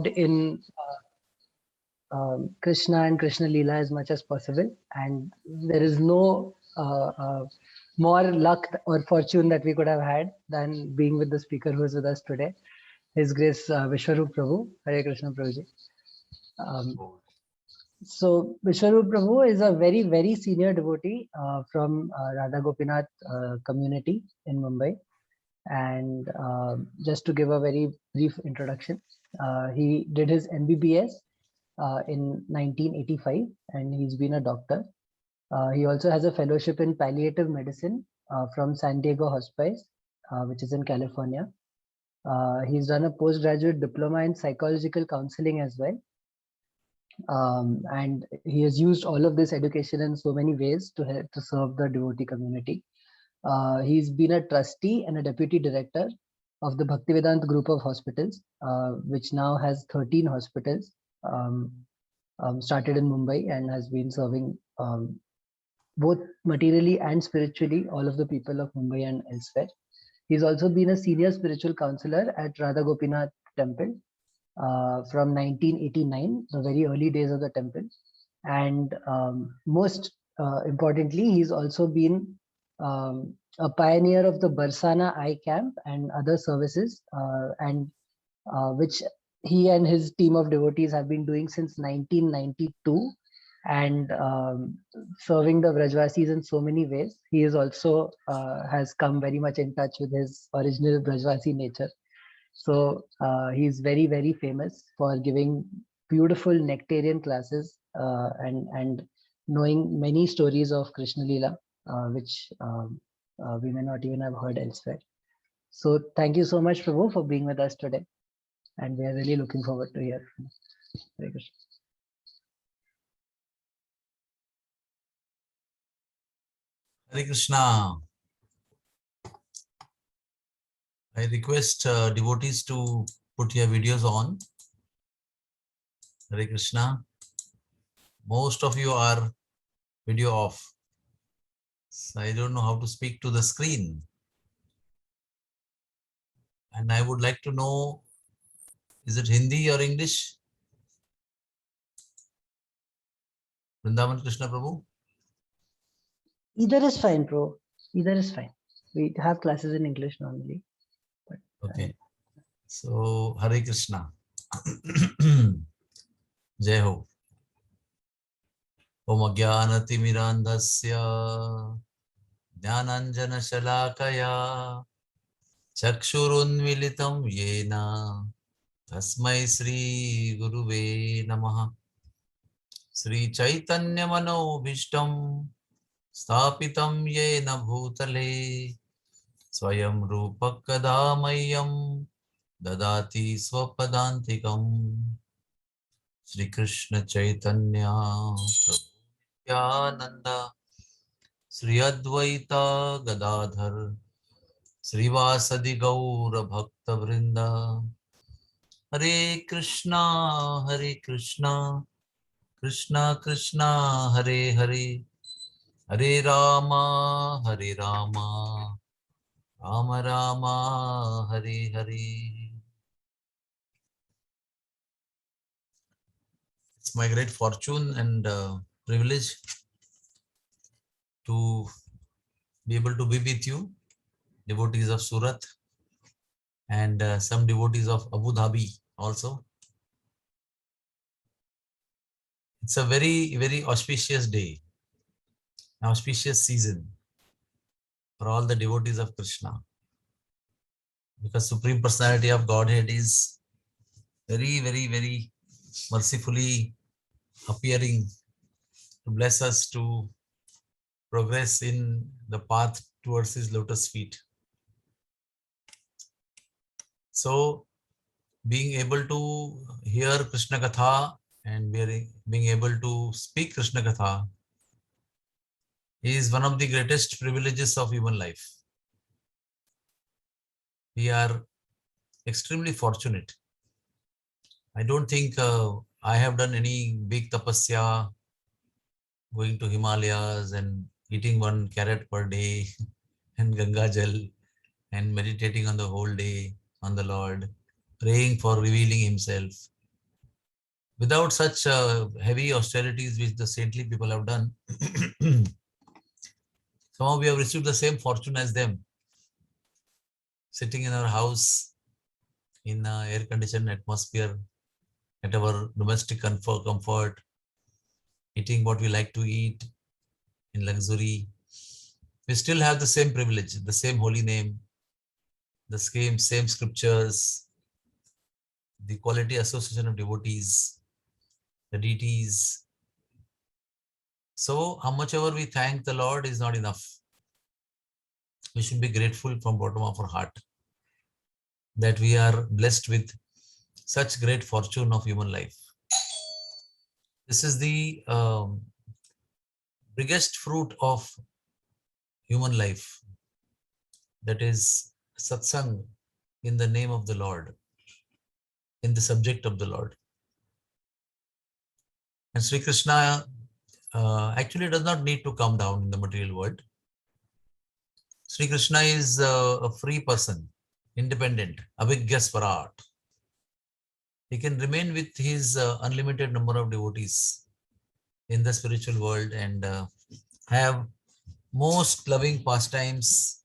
in Krishna and Krishna Leela as much as possible, and there is no more luck or fortune that we could have had than being with the speaker who is with us today. His Grace Vishwaroop Prabhu. Hare Krishna Prabhuji. So Vishwaroop Prabhu is a very, very senior devotee from Radha Gopinath community in Mumbai. And just to give a very brief introduction, he did his MBBS in 1985, and he's been a doctor. He also has a fellowship in palliative medicine from San Diego Hospice, which is in California. He's done a postgraduate diploma in psychological counseling as well. And he has used all of this education in so many ways to help to serve the devotee community. He's been a trustee and a deputy director of the Bhaktivedanta group of hospitals, which now has 13 hospitals, started in Mumbai and has been serving both materially and spiritually all of the people of Mumbai and elsewhere. He's also been a senior spiritual counselor at Radha Gopinath Temple from 1989, the very early days of the temple. And most importantly, he's also been a pioneer of the Barsana Eye Camp and other services, and which he and his team of devotees have been doing since 1992, and serving the Brajvasis in so many ways. He is also has come very much in touch with his original Brajvasi nature. So he's very, very famous for giving beautiful nectarian classes and knowing many stories of Krishna Leela, which we may not even have heard elsewhere. So thank you so much, Prabhu, for being with us today. And we are really looking forward to hear from you. Hare Krishna. Hare Krishna. I request devotees to put your videos on. Hare Krishna. Most of you are video off. So I don't know how to speak to the screen. And I would like to know, is it Hindi or English? Vrindavan Krishna Prabhu? Either is fine, bro. Either is fine. We have classes in English normally. But, okay. So, Hare Krishna. Jai Ho. Om Ajnanatimirandhasya Jnananjana Shalakaya Chakshurunmilitam Yena Tasmai Sri Guruve Namaha. Sri Chaitanya Manobhishtam Sthapitam Yena Bhutale Swayam Rupa Kadamayam Dadati Swapadantikam. Sri Krishna Chaitanya Prabhu Nityananda Sri Advaita Gadadhar Srivasadi Gaura Bhakta Vrinda. Hare Krishna Krishna Krishna Hare Hare Hare Rama Rama Rama Hare Hare. It's my great fortune and privilege to be able to be with you, devotees of Surat, and some devotees of Abu Dhabi also. It's a very, very auspicious day, auspicious season for all the devotees of Krishna, because Supreme Personality of Godhead is very, very, very mercifully appearing to bless us to progress in the path towards his lotus feet. So being able to hear Krishna Katha and being able to speak Krishna Katha is one of the greatest privileges of human life. We are extremely fortunate. I don't think I have done any big tapasya, going to Himalayas and eating 1 carrot per day and Ganga Jal and meditating on the whole day on the Lord, praying for revealing himself. Without such heavy austerities which the saintly people have done, somehow we have received the same fortune as them, sitting in our house in air-conditioned atmosphere, at our domestic comfort, eating what we like to eat in luxury. We still have the same privilege, the same holy name, the same scriptures, the quality association of devotees, the deities. So how much ever we thank the Lord is not enough. We should be grateful from bottom of our heart that we are blessed with such great fortune of human life. This is the biggest fruit of human life, that is satsang in the name of the Lord, in the subject of the Lord. And Sri Krishna actually does not need to come down in the material world. Sri Krishna is a free person, independent, avigya swarat. He can remain with his unlimited number of devotees in the spiritual world and have most loving pastimes,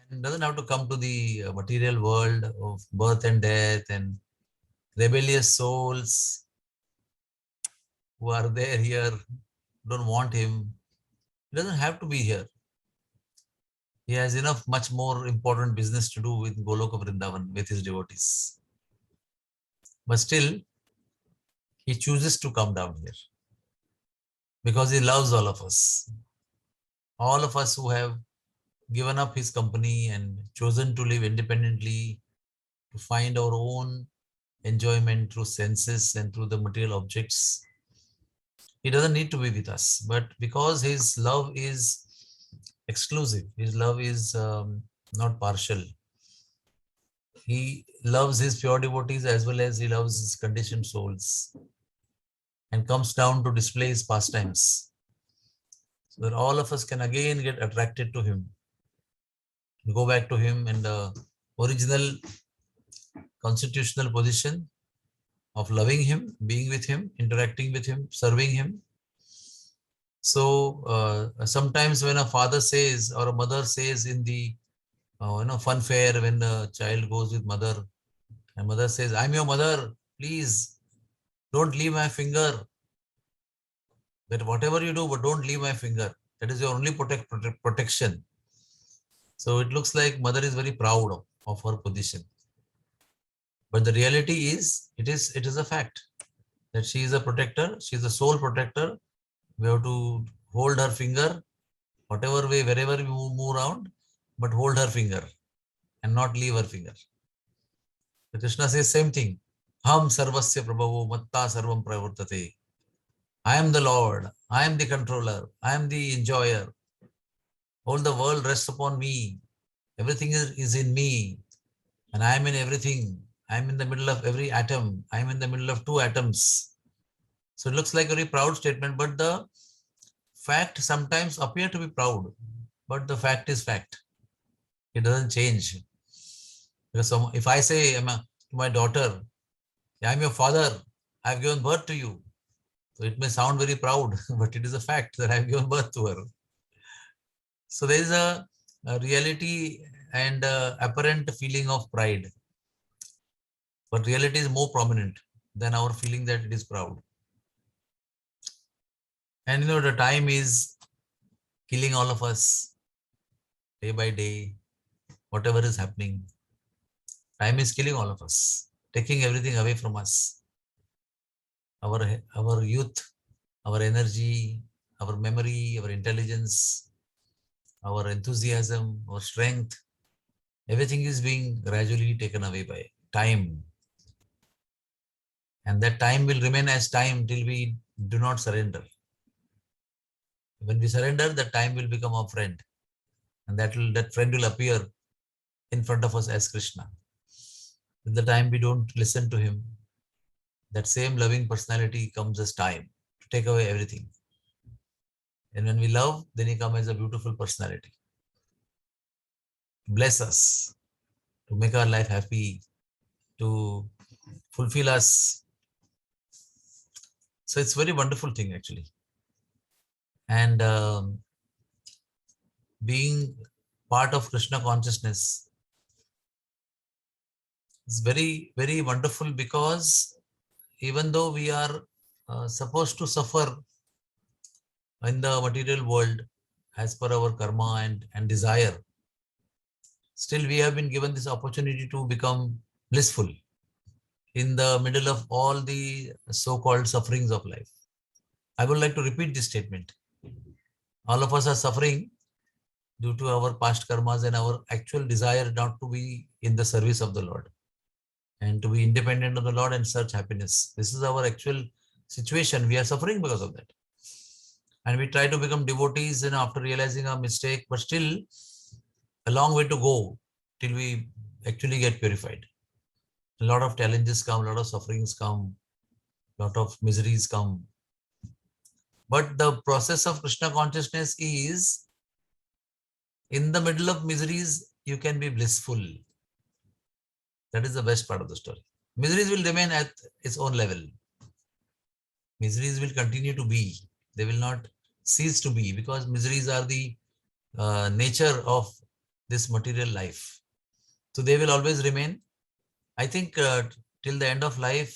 and doesn't have to come to the material world of birth and death and rebellious souls who are there here, don't want him. He doesn't have to be here. He has enough, much more important business to do with Goloka Vrindavan, with his devotees. But still, he chooses to come down here because he loves all of us. All of us who have given up his company and chosen to live independently, to find our own enjoyment through senses and through the material objects. He doesn't need to be with us, but because his love is exclusive, his love is not partial. He loves his pure devotees as well as he loves his conditioned souls, and comes down to display his pastimes so that all of us can again get attracted to him, go back to him in the original constitutional position of loving him, being with him, interacting with him, serving him. So sometimes when a father says or a mother says in the fun fair, when the child goes with mother and mother says, "I'm your mother, please don't leave my finger. That whatever you do, but don't leave my finger. That is your only protection." So it looks like mother is very proud of her position. But the reality is, it is a fact that she is a protector. She is the sole protector. We have to hold her finger, whatever way, wherever we move around, but hold her finger and not leave her finger. So Krishna says same thing. Ham sarvasya prabhavo matta sarvam pravartate. I am the Lord. I am the controller. I am the enjoyer. All the world rests upon me. Everything is in me. And I am in everything. I am in the middle of every atom. I am in the middle of two atoms. So it looks like a very proud statement, but the fact sometimes appear to be proud. But the fact is fact. It doesn't change. Because if I say to my daughter, I am your father, I have given birth to you. So it may sound very proud, but it is a fact that I have given birth to her. So there is a reality and apparent feeling of pride. But reality is more prominent than our feeling that it is proud. And the time is killing all of us day by day, whatever is happening. Time is killing all of us, taking everything away from us. Our youth, our energy, our memory, our intelligence, our enthusiasm, our strength, everything is being gradually taken away by time. And that time will remain as time till we do not surrender. When we surrender, that time will become our friend. And that friend will appear in front of us as Krishna. At the time we don't listen to him, that same loving personality comes as time to take away everything. And when we love, then he comes as a beautiful personality to bless us, to make our life happy, to fulfill us So it's very wonderful thing actually. And being part of Krishna consciousness is very, very wonderful, because even though we are supposed to suffer in the material world as per our karma and desire, still we have been given this opportunity to become blissful in the middle of all the so-called sufferings of life. I would like to repeat this statement. All of us are suffering due to our past karmas and our actual desire not to be in the service of the Lord and to be independent of the Lord and search happiness. This is our actual situation. We are suffering because of that. And we try to become devotees and after realizing our mistake, but still a long way to go till we actually get purified. A lot of challenges come, a lot of sufferings come, a lot of miseries come. But the process of Krishna consciousness is, in the middle of miseries, you can be blissful. That is the best part of the story. Miseries will remain at its own level. Miseries will continue to be. They will not cease to be, because miseries are the nature of this material life. So they will always remain. I think till the end of life,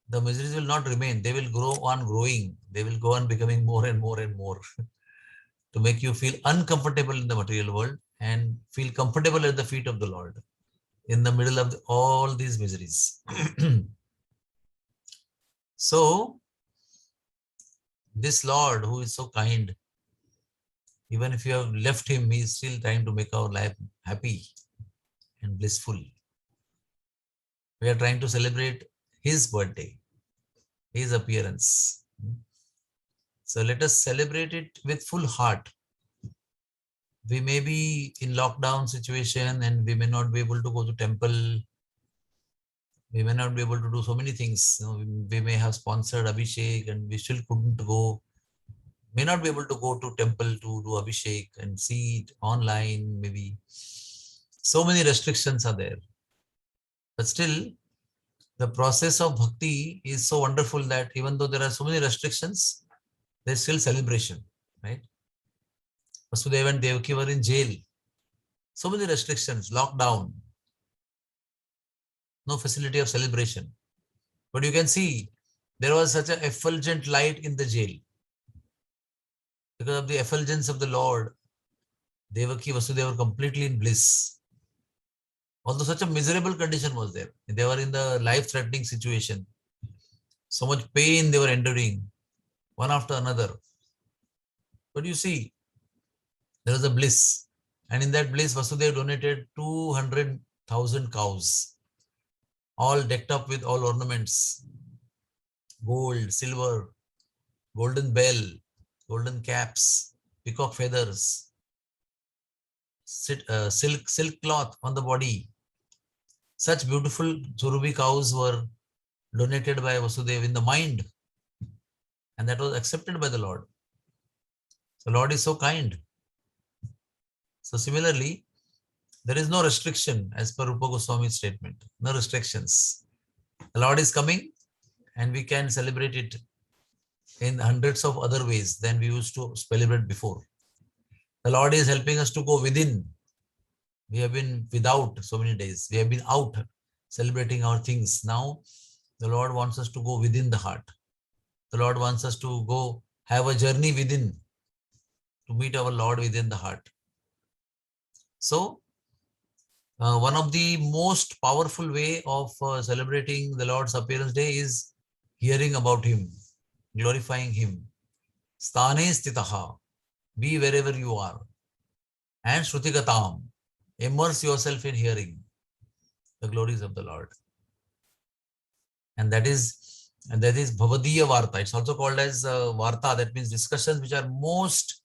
the miseries will not remain. They will grow on growing. They will go on becoming more and more and more to make you feel uncomfortable in the material world and feel comfortable at the feet of the Lord in the middle of all these miseries. So, this Lord who is so kind, even if you have left him, he is still trying to make our life happy and blissful. We are trying to celebrate his birthday, his appearance. So let us celebrate it with full heart. We may be in lockdown situation and we may not be able to go to temple. We may not be able to do so many things. We may have sponsored Abhishek and we still couldn't go. May not be able to go to temple to do Abhishek and see it online, maybe. So many restrictions are there. But still, the process of bhakti is so wonderful that even though there are so many restrictions, there's still celebration, right? Vasudeva and Devaki were in jail. So many restrictions, lockdown, no facility of celebration. But you can see there was such an effulgent light in the jail. Because of the effulgence of the Lord, Devaki, Vasudeva were completely in bliss. Although such a miserable condition was there. They were in the life-threatening situation. So much pain they were enduring, one after another. But you see, there was a bliss. And in that bliss, Vasudeva donated 200,000 cows, all decked up with all ornaments, gold, silver, golden bell, golden caps, peacock feathers, silk cloth on the body. Such beautiful Surubi cows were donated by Vasudeva in the mind, and that was accepted by the Lord. So Lord is so kind. So similarly, there is no restriction as per Rupa Goswami's statement. No restrictions. The Lord is coming and we can celebrate it in hundreds of other ways than we used to celebrate before. The Lord is helping us to go within. We have been without so many days. We have been out celebrating our things. Now, the Lord wants us to go within the heart. The Lord wants us to go have a journey within, to meet our Lord within the heart. So, one of the most powerful way of celebrating the Lord's appearance day is hearing about him, glorifying him. Sthane stitaha, be wherever you are. And Shrutigatam, immerse yourself in hearing the glories of the Lord. And that is Bhavadiya Varta. It's also called as Varta. That means discussions which are most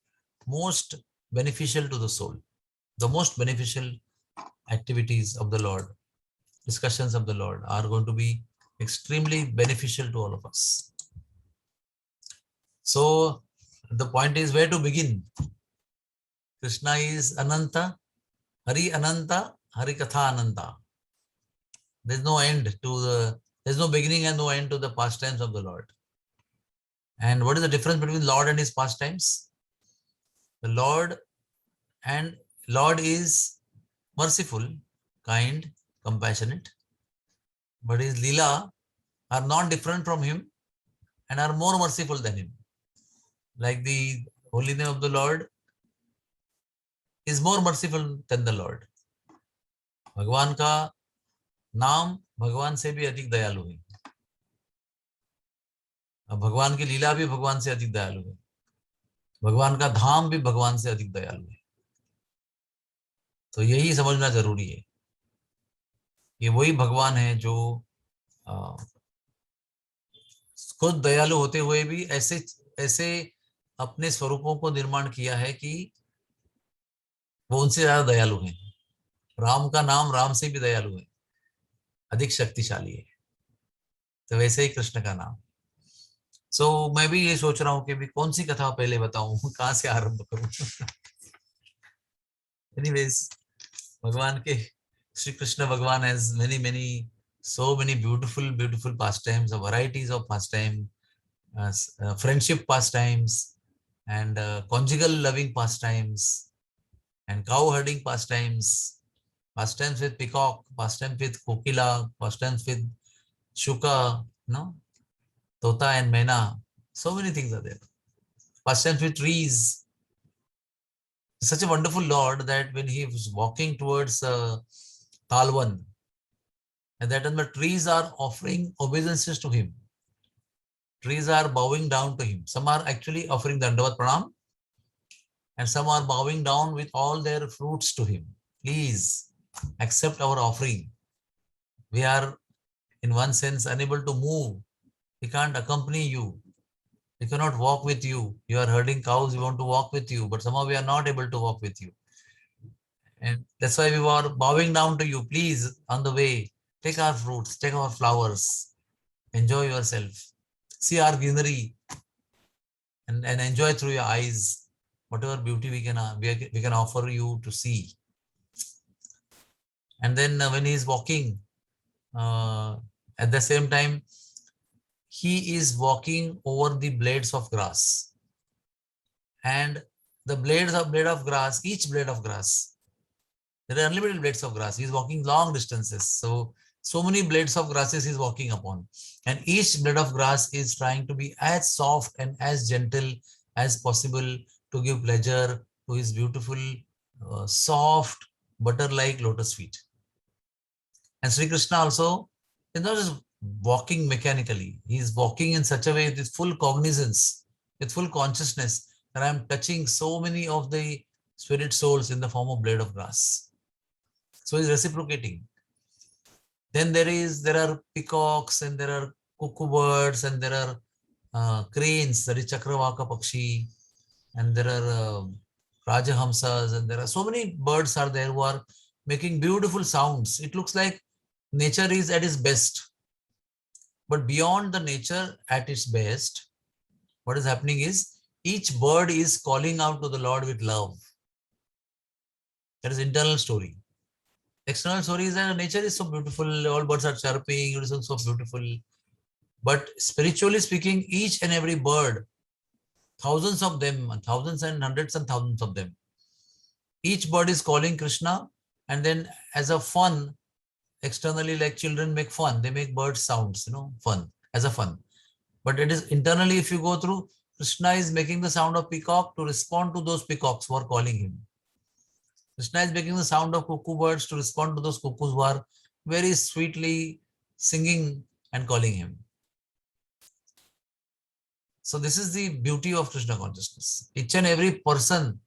beneficial to the soul. The most beneficial activities of the Lord, discussions of the Lord are going to be extremely beneficial to all of us. So the point is where to begin. Krishna is Ananta, Hari Ananta, Hari Katha Ananta. There's no end to there's no beginning and no end to the pastimes of the Lord. And what is the difference between Lord and his pastimes? The Lord is merciful, kind, compassionate, but his Leela are not different from him and are more merciful than him. Like the holy name of the Lord is more merciful than the Lord. भगवान का नाम भगवान से भी अधिक दयालु है. अब भगवान की लीला भी भगवान से अधिक दयालु है. भगवान का धाम भी भगवान से अधिक दयालु है. तो यही समझना जरूरी है. ये वही भगवान है जो खुद दयालु होते हुए भी ऐसे ऐसे अपने स्वरूपों को निर्माण किया है कि वो उनसे ज्यादा दयालु हैं. राम का नाम राम से भी दयालु है, अधिक शक्तिशाली है. तो वैसे ही कृष्ण का नाम. सो मैं भी ये सोच रहा हूँ कि भी कौन सी कथा पहले बताऊं, कहाँ से आरंभ करूं. एनीवेज, भगवान के श्री कृष्ण भगवान has many so many beautiful pastimes, varieties of pastime, friendship pastimes, and conjugal loving pastimes, and cow herding pastimes, pastimes with peacock, pastimes with kokila, pastimes with shuka, no, tota and mena. So many things are there. Pastimes with trees. Such a wonderful Lord that when he was walking towards Talwan, at that time the trees are offering obeisances to him. Trees are bowing down to him. Some are actually offering the Dandavat Pranam, and some are bowing down with all their fruits to him. Please accept our offering. We are in one sense unable to move. We can't accompany you. We cannot walk with you. You are herding cows, we want to walk with you, but somehow we are not able to walk with you. And that's why we were bowing down to you. Please, on the way, take our fruits, take our flowers, enjoy yourself. See our greenery and enjoy through your eyes whatever beauty we can offer you to see. And then when he is walking, at the same time, he is walking over the blades of grass. And the blade of grass, each blade of grass, there are unlimited blades of grass. He is walking long distances. So many blades of grasses he is walking upon. And each blade of grass is trying to be as soft and as gentle as possible to give pleasure to his beautiful, soft, butter-like lotus feet. And Sri Krishna also is not just walking mechanically. He is walking in such a way with full cognizance, with full consciousness that I am touching so many of the spirit souls in the form of blade of grass. So he is reciprocating. Then there are peacocks, and there are cuckoo birds, and there are cranes, that is Chakravaka Pakshi, and there are Rajahamsas, and there are so many birds are there who are making beautiful sounds. It looks like nature is at its best. But beyond the nature at its best, what is happening is each bird is calling out to the Lord with love. That is internal story. External story is that nature is so beautiful, all birds are chirping, it is so beautiful. But spiritually speaking, each and every bird, thousands of them, thousands and hundreds and thousands of them, each bird is calling Krishna, and then as a fun, externally, like children make fun, they make bird sounds, fun, as a fun. But it is internally, if you go through, Krishna is making the sound of peacock to respond to those peacocks who are calling him. Krishna is making the sound of cuckoo birds to respond to those cuckoos who are very sweetly singing and calling him. So this is the beauty of Krishna consciousness. Each and every person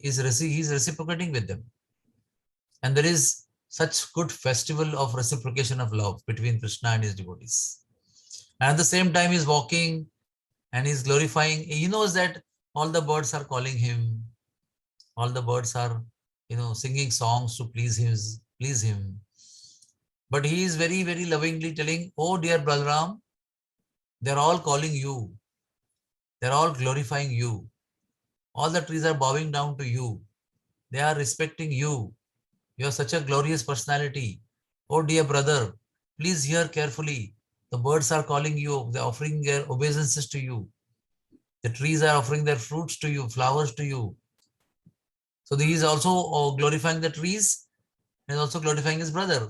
is reciprocating with them. And there is such good festival of reciprocation of love between Krishna and his devotees. And at the same time, he's walking and he's glorifying. He knows that all the birds are calling him. All the birds are, singing songs to please him. But he is very, very lovingly telling, oh dear Balaram, they're all calling you. They're all glorifying you. All the trees are bowing down to you. They are respecting you. You are such a glorious personality. Oh dear brother, please hear carefully. The birds are calling you. They're offering their obeisances to you. The trees are offering their fruits to you, flowers to you. So he is also glorifying the trees and also glorifying his brother,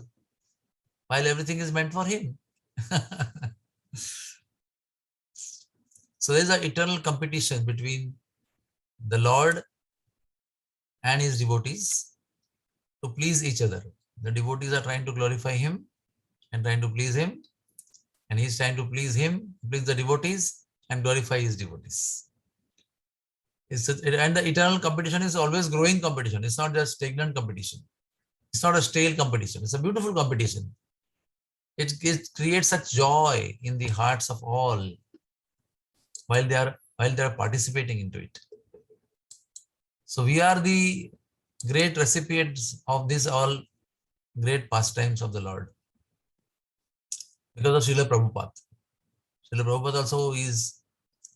while everything is meant for him. So there's an eternal competition between the Lord and his devotees to please each other. The devotees are trying to glorify him and trying to please him, and he's trying to please him, please the devotees, and glorify his devotees. And the eternal competition is always growing competition. It's not just stagnant competition. It's not a stale competition. It's a beautiful competition. It creates such joy in the hearts of all while they are participating into it. So we are the great recipients of these all great pastimes of the Lord because of Srila Prabhupada. Srila Prabhupada also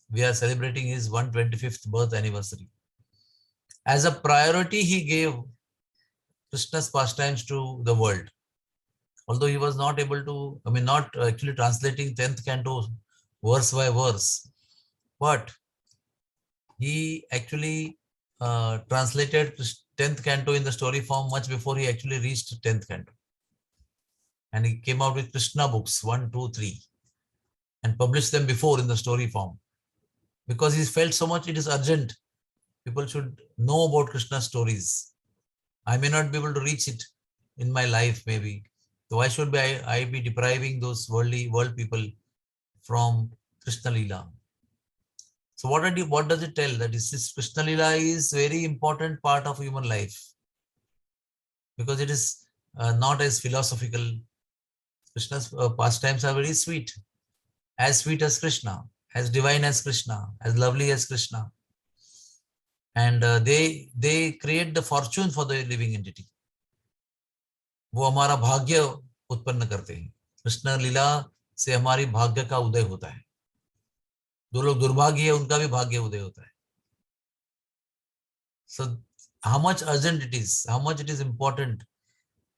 we are celebrating his 125th birth anniversary. As a priority, he gave Krishna's pastimes to the world. Although he was not able to, not actually translating 10th canto verse by verse, but he actually translated 10th canto in the story form much before he actually reached 10th canto. And he came out with Krishna books 1, 2, 3 and published them before in the story form. Because he felt so much it is urgent. People should know about Krishna's stories. I may not be able to reach it in my life, maybe. So why should I be depriving those world people from Krishna Leela? So what does it tell? That is, Krishna Leela is very important part of human life. Because it is not as philosophical. Krishna's pastimes are very sweet as Krishna, as divine as Krishna, as lovely as Krishna. And they create the fortune for the living entity. वो हमारा भाग्य उत्पन्न करते हैं. कृष्ण लीला से हमारी भाग्य का उदय होता है. जो लोग दुर्भाग्य है उनका भी भाग्य उदय होता है. So how much urgent it is, how much it is important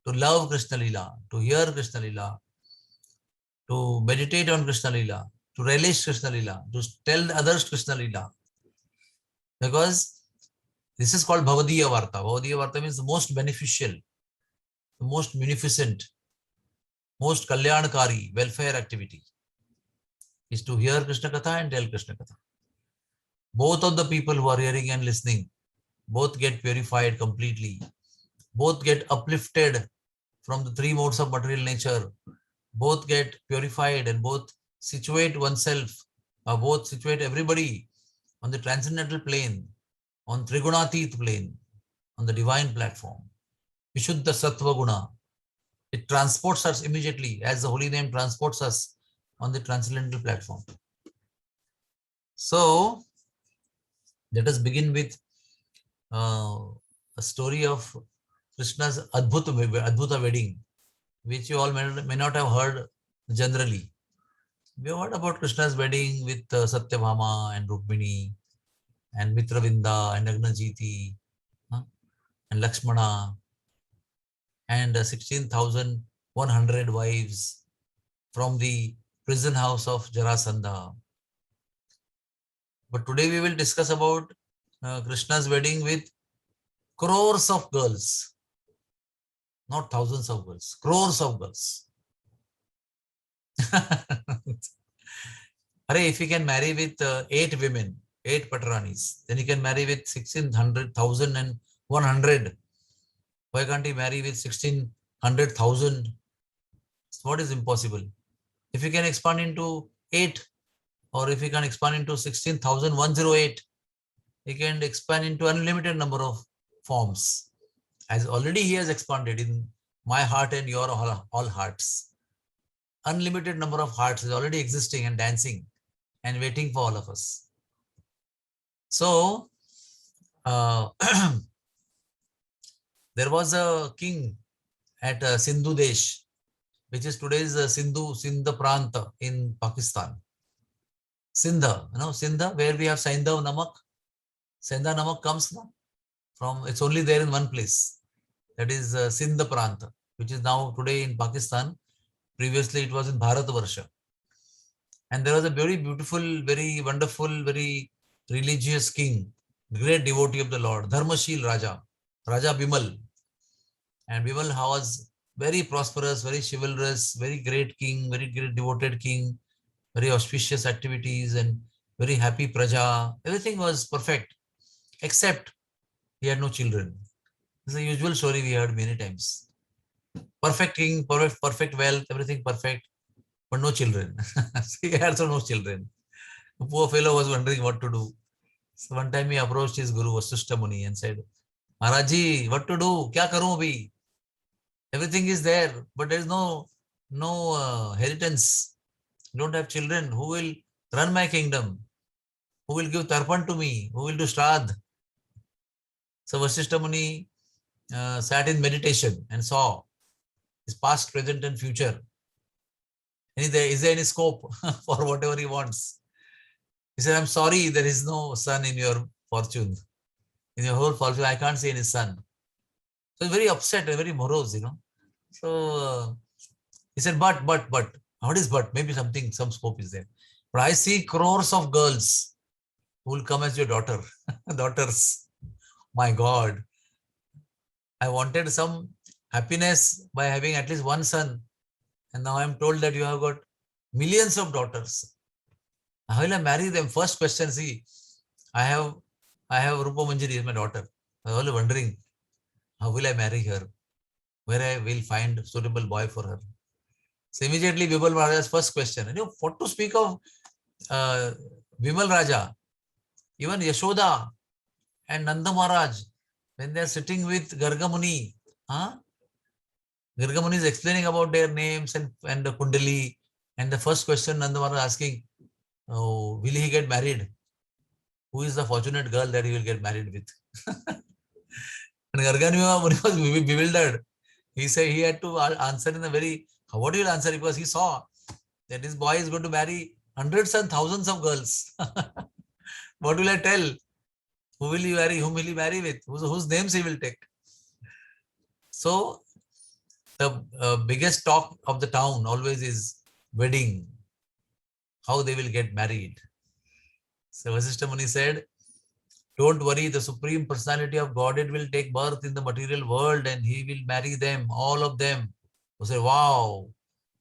to love Krishna Leela, to hear Krishna Leela, to meditate on Krishna Leela, to relish Krishna Leela, to tell others Krishna Leela. Because this is called Bhavadiya Varta. Bhavadiya Varta means the most beneficial, the most munificent, most kalyankari, welfare activity is to hear Krishna Katha and tell Krishna Katha. Both of the people who are hearing and listening, both get purified completely. Both get uplifted from the three modes of material nature. Both get purified and both situate oneself, or both situate everybody on the transcendental plane, on Trigunatit plane, on the divine platform. Vishuddha Sattva Guna. It transports us immediately, as the holy name transports us on the transcendental platform. So, let us begin with a story of Krishna's Adbhuta wedding, which you all may not have heard generally. We have heard about Krishna's wedding with Satyabhama and Rukmini and Mitravinda and Agnajiti and Lakshmana and 16,100 wives from the prison house of Jarasandha. But today we will discuss about Krishna's wedding with crores of girls. Not thousands of girls, crores of girls. If he can marry with 8 women, 8 Patranis, then he can marry with 1,100. Why can't he marry with 1,600,000? What is impossible? If he can expand into 8, or if he can expand into 16,108, he can expand into unlimited number of forms. As already he has expanded in my heart and your all hearts. Unlimited number of hearts is already existing and dancing and waiting for all of us. So, there was a king at Sindhu Desh, which is today's Sindh Pranta in Pakistan. Sindha, Sindha, where we have Saindhav Namak. Saindhav Namak comes from, it's only there in one place. That is Sindh Pranta, which is now today in Pakistan. Previously, it was in Bharatvarsha. And there was a very beautiful, very wonderful, very religious king, great devotee of the Lord, Dharmashil Raja, Raja Bimal. And Bimal was very prosperous, very chivalrous, very great king, very great devoted king, very auspicious activities and very happy praja. Everything was perfect, except he had no children. This is a usual story we heard many times. Perfect king, perfect wealth, everything perfect, but no children. He had also no children. The poor fellow was wondering what to do. So one time he approached his guru Vasishtha Muni and said, Maharaji, what to do? Kya karu abhi? Everything is there, but there is no inheritance. Don't have children. Who will run my kingdom? Who will give tarpan to me? Who will do shraddh? So Vasishtha Muni sat in meditation and saw his past, present, and future. Is there any scope for whatever he wants? He said, I'm sorry, there is no son in your fortune. In your whole fortune, I can't see any son. So he's very upset and very morose, So he said, but, what is but? Maybe some scope is there. But I see crores of girls who will come as your daughters. My God. I wanted some happiness by having at least one son. And now I'm told that you have got millions of daughters. How will I marry them? First question, see, I have Rupa Manjari as my daughter. I was only wondering, how will I marry her? Where I will find suitable boy for her? So immediately Bimal Raja's first question. And what to speak of Bimal Raja, even Yashoda and Nanda Maharaj, when they are sitting with Garga Muni, Garga Muni is explaining about their names and the Kundali. And the first question Nanda Maharaj asking, will he get married? Who is the fortunate girl that he will get married with? And Garga Muni was bewildered. He said he had to answer in a very, what will answer? Because he saw that this boy is going to marry hundreds and thousands of girls. What will I tell? Who will he marry? Whom will he marry with? Whose names he will take? So the biggest talk of the town always is wedding, how they will get married. So Vasishtha Muni said, don't worry, the Supreme Personality of Godhead will take birth in the material world and he will marry them, all of them. So say, wow,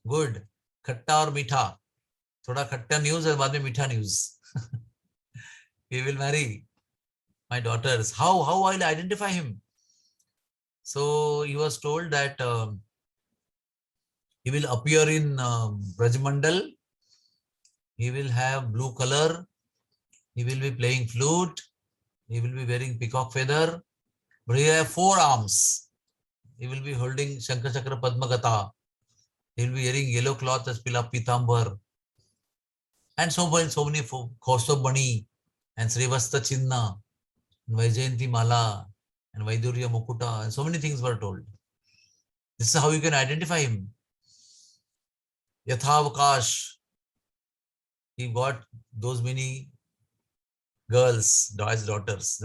good. Khatta or mitha. Thoda khatta news and baad mein mitha news. He will marry my daughters. How I will identify him? So he was told that he will appear in Brajmandal. He will have blue color. He will be playing flute. He will be wearing peacock feather. But he will have 4 arms. He will be holding Shankar Chakra Padma Gata. He will be wearing yellow cloth as Pitambar. And so many Kaustav Bani and Srivasta Chinna and Vaijayanti Mala and Vaidurya Mukuta and so many things were told. This is how you can identify him. Yathavakash. He got those many girls as daughters,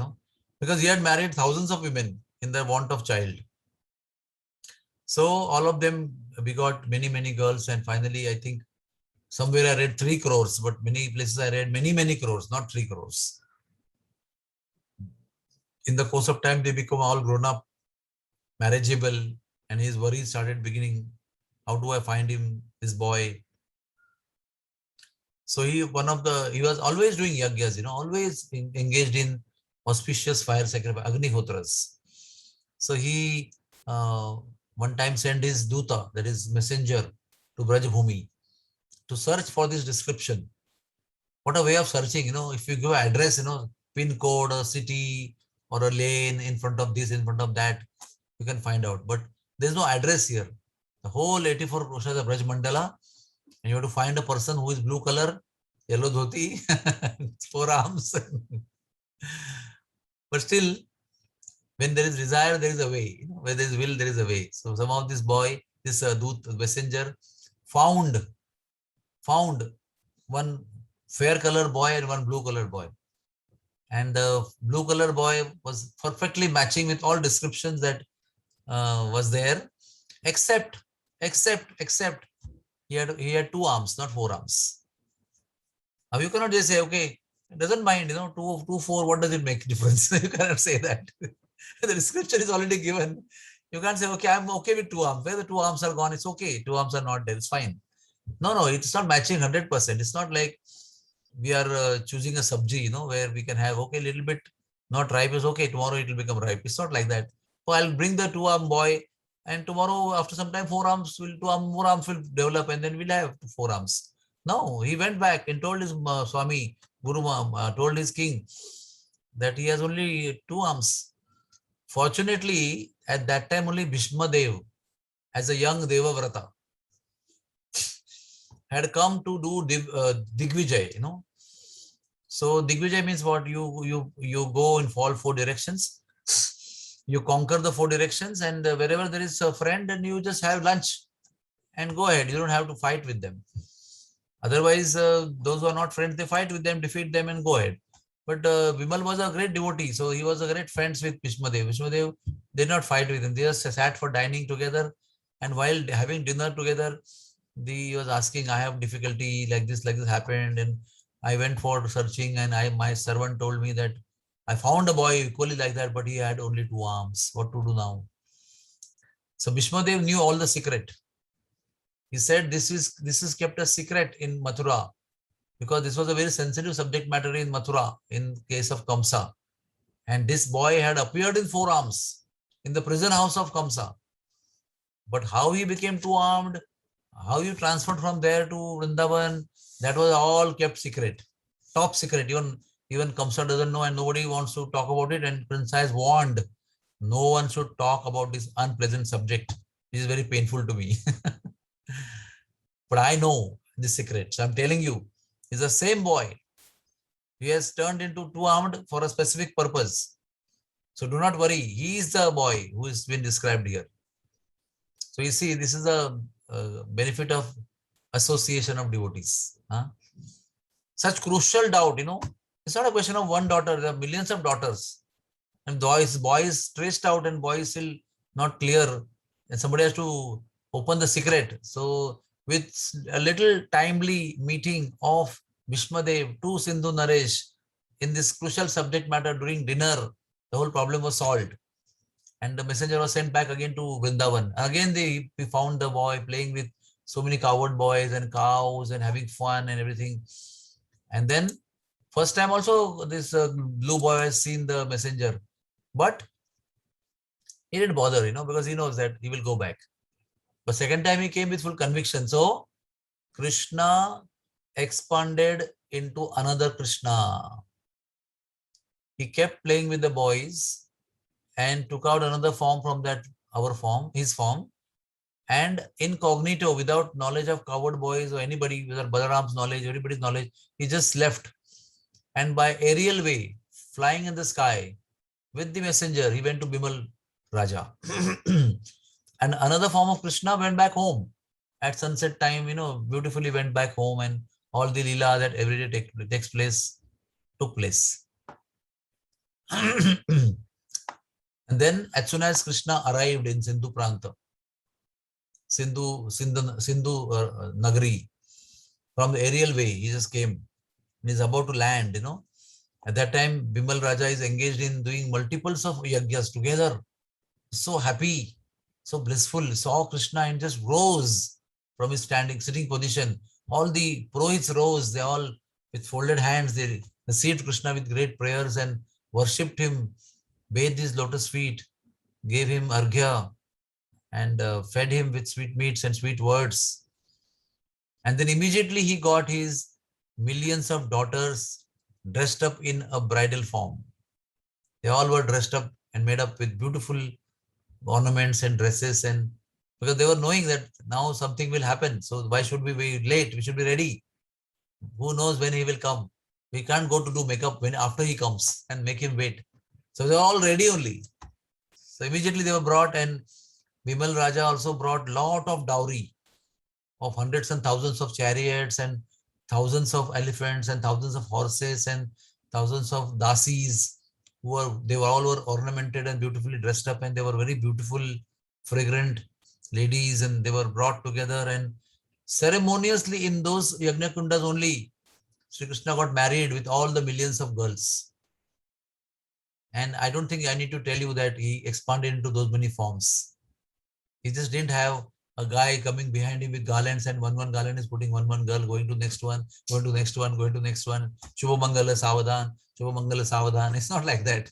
because he had married thousands of women in the want of child. So all of them begot many girls, and finally I think somewhere I read 3 crores, but many places I read many crores, not 3 crores. In the course of time, they become all grown up, marriageable, and his worries started beginning. How do I find him, this boy? So he was always doing yagyas, always engaged in auspicious fire sacrifice, Agnihotras. So he one time sent his Duta, that is messenger, to Brajbhumi to search for this description. What a way of searching, if you give an address, pin code, a city or a lane in front of this, in front of that, you can find out. But there's no address here. The whole 84 Koshas of Braj Mandala, and you have to find a person who is blue color, yellow dhoti, 4 arms. But still, when there is desire, there is a way. Where there is will, there is a way. So somehow this boy, this Dut messenger, found one fair color boy and one blue color boy. And the blue color boy was perfectly matching with all descriptions that was there, except he had 2 arms, not 4 arms. Now you cannot just say, okay, doesn't mind, 2, 4, what does it make difference? You cannot say that. The description is already given. You can't say, okay, I'm okay with 2 arms. Where the 2 arms are gone, it's okay. 2 arms are not there, it's fine. No, it's not matching 100%. It's not like we are choosing a sabji, where we can have, okay, little bit not ripe is okay, tomorrow it will become ripe. It's not like that. So I'll bring the 2 arm boy, and tomorrow, after some time, 4 arms will develop, and then we'll have 4 arms. No, he went back and told his Swami, Guru told his king that he has only 2 arms. Fortunately, at that time, only Bhishma Dev, as a young Devavrata, had come to do Digvijay, So Digvijay means what? You go in all 4 directions. You conquer the 4 directions, and wherever there is a friend, and you just have lunch and go ahead. You don't have to fight with them. Otherwise, those who are not friends, they fight with them, defeat them, and go ahead. But Vimal was a great devotee, so he was a great friends with Bhishmadev. Bhishmadev did not fight with him. They just sat for dining together, and while having dinner together, he was asking, I have difficulty, like this happened, and I went for searching, and my servant told me that I found a boy equally like that, but he had only 2 arms. What to do now? So Bhishmadev knew all the secret. He said this is kept a secret in Mathura, because this was a very sensitive subject matter in Mathura in case of Kamsa. And this boy had appeared in 4 arms in the prison house of Kamsa. But how he became 2 armed, how you transferred from there to Vrindavan, that was all kept secret, top secret. Even Kamsa doesn't know, and nobody wants to talk about it. And Prince has warned, no one should talk about this unpleasant subject. It is very painful to me. But I know the secret. So I'm telling you, he's the same boy. He has turned into 2 armed for a specific purpose. So do not worry. He is the boy who has been described here. So you see, this is a benefit of association of devotees. Such crucial doubt, it's not a question of one daughter. There are millions of daughters. And boy is traced out, and boy is still not clear. And somebody has to open the secret. So with a little timely meeting of Bhishmadev to Sindhu Naresh in this crucial subject matter during dinner, the whole problem was solved. And the messenger was sent back again to Vrindavan. Again, we found the boy playing with so many cowherd boys and cows and having fun and everything. And then first time also this blue boy has seen the messenger, but he didn't bother, because he knows that he will go back. But second time he came with full conviction. So Krishna expanded into another Krishna. He kept playing with the boys and took out another form from that, his form, and incognito, without knowledge of cowherd boys or anybody, without Balaram's knowledge, everybody's knowledge, he just left. And by aerial way, flying in the sky with the messenger, he went to Bimal Raja. And another form of Krishna went back home at sunset time, beautifully went back home, and all the lila that every day takes place took place. And then as soon as Krishna arrived in Sindhu Pranta, Sindhu Nagari, from the aerial way, he just came. He is about to land, At that time, Bimal Raja is engaged in doing multiples of yagyas together. So happy, so blissful, saw Krishna and just rose from his sitting position. All the Purohits rose, they all with folded hands, they received Krishna with great prayers and worshipped him, bathed his lotus feet, gave him arghya, and fed him with sweet meats and sweet words. And then immediately he got his millions of daughters dressed up in a bridal form. They all were dressed up and made up with beautiful ornaments and dresses, and because they were knowing that now something will happen. So why should we be late? We should be ready. Who knows when he will come? We can't go to do makeup after he comes and make him wait. So they're all ready only. So immediately they were brought, and Bimal Raja also brought lot of dowry of hundreds and thousands of chariots and thousands of elephants and thousands of horses and thousands of dasis. They were all ornamented and beautifully dressed up, and they were very beautiful, fragrant ladies, and they were brought together, and ceremoniously in those Yajna Kundas only, Sri Krishna got married with all the millions of girls. And I don't think I need to tell you that he expanded into those many forms. He just didn't have a guy coming behind him with garlands, and one garland is putting one girl, going to next one, going to next one, going to next one. Shubha Mangala Savadhan, Shubha Mangala Savadhan. It's not like that.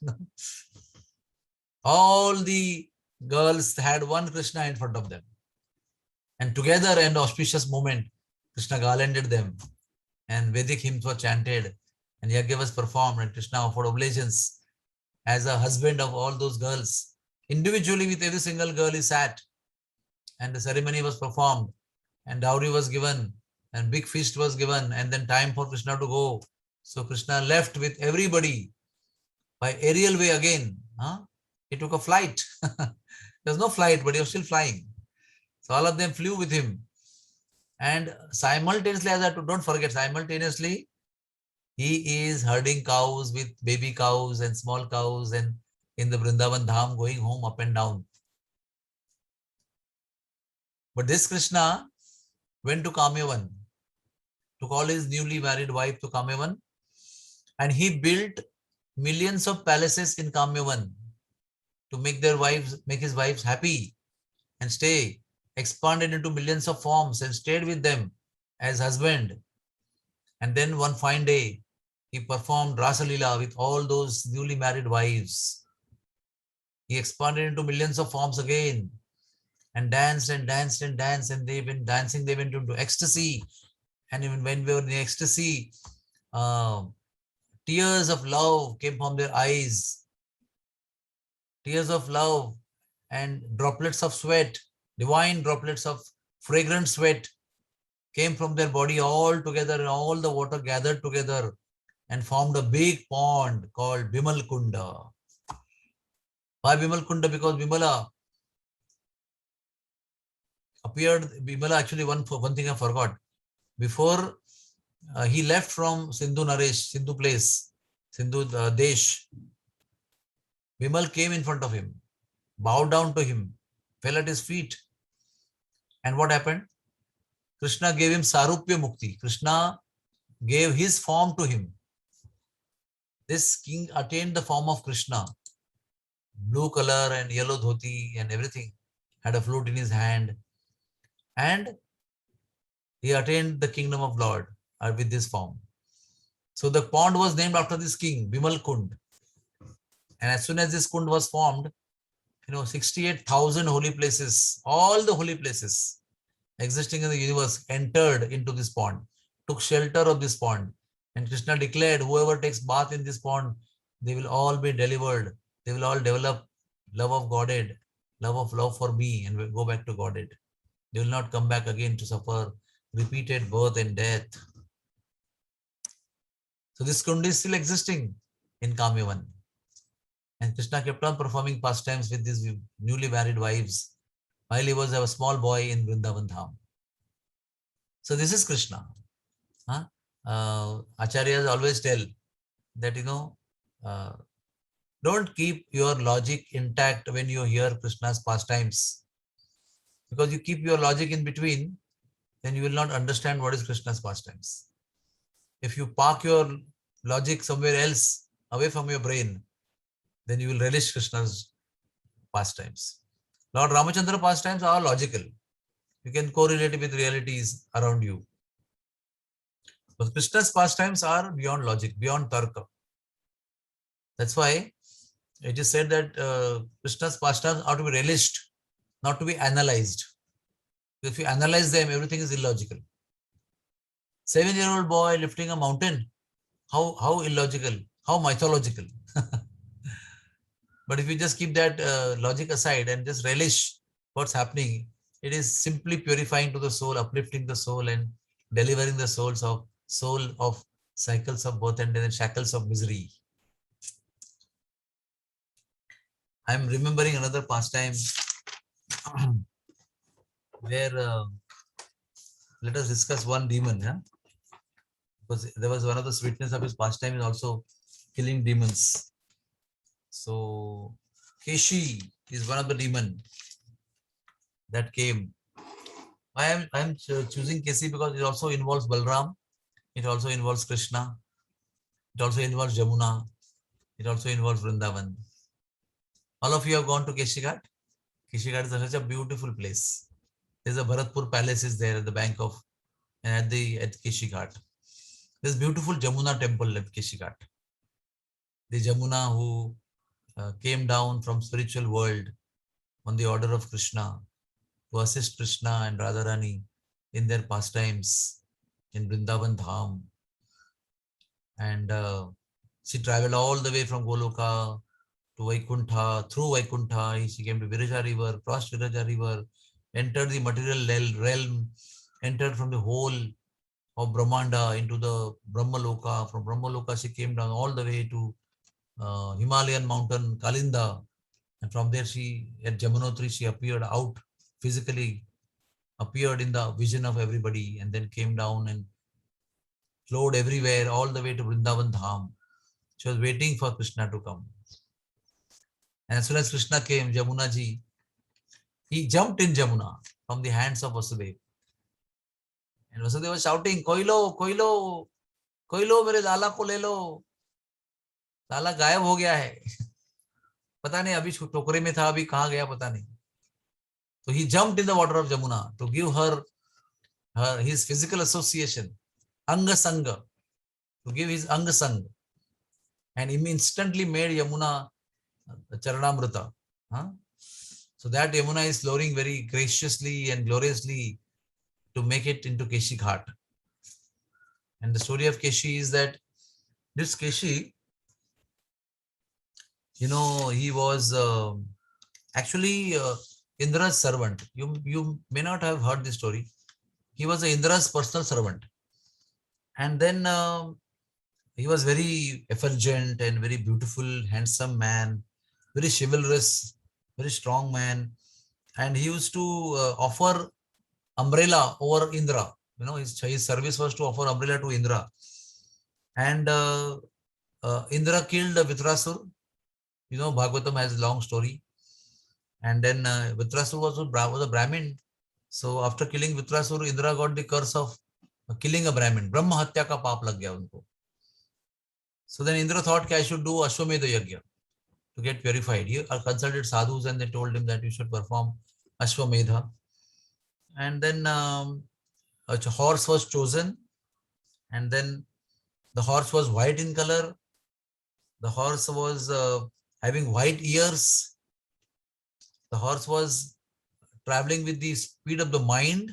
All the girls had one Krishna in front of them. And together, an auspicious moment, Krishna garlanded them. And Vedic hymns were chanted. And Yajna was performed. And Krishna offered oblations as a husband of all those girls. Individually, with every single girl, he sat. And the ceremony was performed. And dowry was given. And big feast was given. And then time for Krishna to go. So Krishna left with everybody by aerial way again. He took a flight. There's no flight, but he was still flying. So all of them flew with him. And simultaneously, don't forget, simultaneously, he is herding cows with baby cows and small cows, and in the Vrindavan Dham, going home up and down. But this Krishna went to Kamyavan to call his newly married wife to Kamyavan, and he built millions of palaces in Kamyavan to make his wives happy and stay. Expanded into millions of forms and stayed with them as husband. And then one fine day, he performed Rasa Leela with all those newly married wives. He expanded into millions of forms again and danced and danced and danced. And they've been dancing, they went into ecstasy. And even when we were in ecstasy, tears of love came from their eyes. Tears of love and droplets of sweat, divine droplets of fragrant sweat came from their body all together, and all the water gathered together and formed a big pond called Bimal Kunda. Why Bimal Kunda? Because Bimala appeared. Bimala, actually, one thing I forgot. Before he left from Sindhu Naresh, Sindhu place, Sindhu Desh, Bimal came in front of him, bowed down to him, fell at his feet. And what happened? Krishna gave him Sarupya Mukti. Krishna gave his form to him. This king attained the form of Krishna. Blue color and yellow dhoti and everything. Had a flute in his hand. And he attained the kingdom of Lord with this form. So the pond was named after this king, Bimal Kund. And as soon as this Kund was formed, 68,000 holy places, all the holy places existing in the universe entered into this pond, took shelter of this pond. And Krishna declared, whoever takes bath in this pond, they will all be delivered. They will all develop love of Godhead, love for me, and will go back to Godhead. They will not come back again to suffer repeated birth and death. So this Kund is still existing in Kamyavan. And Krishna kept on performing pastimes with these newly married wives while he was a small boy in Vrindavan Dham. So this is Krishna. Acharyas always tell that, don't keep your logic intact when you hear Krishna's pastimes. Because you keep your logic in between, then you will not understand what is Krishna's pastimes. If you park your logic somewhere else, away from your brain, then you will relish Krishna's pastimes. Lord Ramachandra pastimes are logical. You can correlate with realities around you. But Krishna's pastimes are beyond logic, beyond tarka. That's why it is said that Krishna's pastimes are to be relished, not to be analyzed. If you analyze them, everything is illogical. 7-year-old boy lifting a mountain, how illogical, how mythological. But if you just keep that logic aside and just relish what's happening, it is simply purifying to the soul, uplifting the soul, and delivering the soul of cycles of birth and death and shackles of misery. I'm remembering another pastime where let us discuss one demon. Because there was one of the sweetness of his pastime is also killing demons. So Keshi is one of the demon that came. I am choosing Keshi because it also involves Balram It also involves Krishna. It also involves Jamuna. It also involves Vrindavan. All of you have gone to Keshi Ghat. Keshi Ghat is such a beautiful place. There's a Bharatpur Palace is there at the bank of, and at Keshi Ghat. There's beautiful Jamuna temple at Keshi Ghat. The Jamuna who came down from spiritual world on the order of Krishna to assist Krishna and Radharani in their pastimes in Vrindavan Dham. And she traveled all the way from Goloka to Vaikuntha. Through Vaikuntha, she came to Viraja river, crossed Viraja river, entered the material realm, entered from the whole of Brahmanda into the Brahmaloka. From Brahmaloka, she came down all the way to Himalayan mountain Kalinda. And from there, at Jamunotri, she appeared out physically, appeared in the vision of everybody, and then came down and flowed everywhere, all the way to Vrindavan Dham. She was waiting for Krishna to come. And as soon as Krishna came, Jamuna ji, he jumped in Jamuna from the hands of Vasudeva. And Vasudeva was shouting, Koilo, Koilo, Koilo, mere lala ko le lo. Lala गायब हो गया है. पता नहीं अभी टोकरे में था, अभी कहाँ गया पता नहीं. So he jumped in the water of Jamuna to give her his physical association, Anga Sangha, to give his Anga Sangha. And he instantly made Yamuna Charanamrita. So that Yamuna is flowing very graciously and gloriously to make it into Keshi Ghat. And the story of Keshi is that this Keshi, he was actually Indra's servant. You may not have heard this story. He was Indra's personal servant. And then he was very effulgent and very beautiful, handsome man, very chivalrous, very strong man. And he used to offer umbrella over Indra. His service was to offer umbrella to Indra. And Indra killed Vitrasur. Bhagavatam has a long story. And then Vitrasur was a Brahmin. So after killing Vitrasur, Indra got the curse of killing a Brahmin. Brahma Hatya ka paap lag gaya unko. So then Indra thought that I should do Ashwamedha Yajna to get purified. He consulted sadhus and they told him that you should perform Ashwamedha. And then a horse was chosen. And then the horse was white in color. The horse was having white ears. The horse was traveling with the speed of the mind.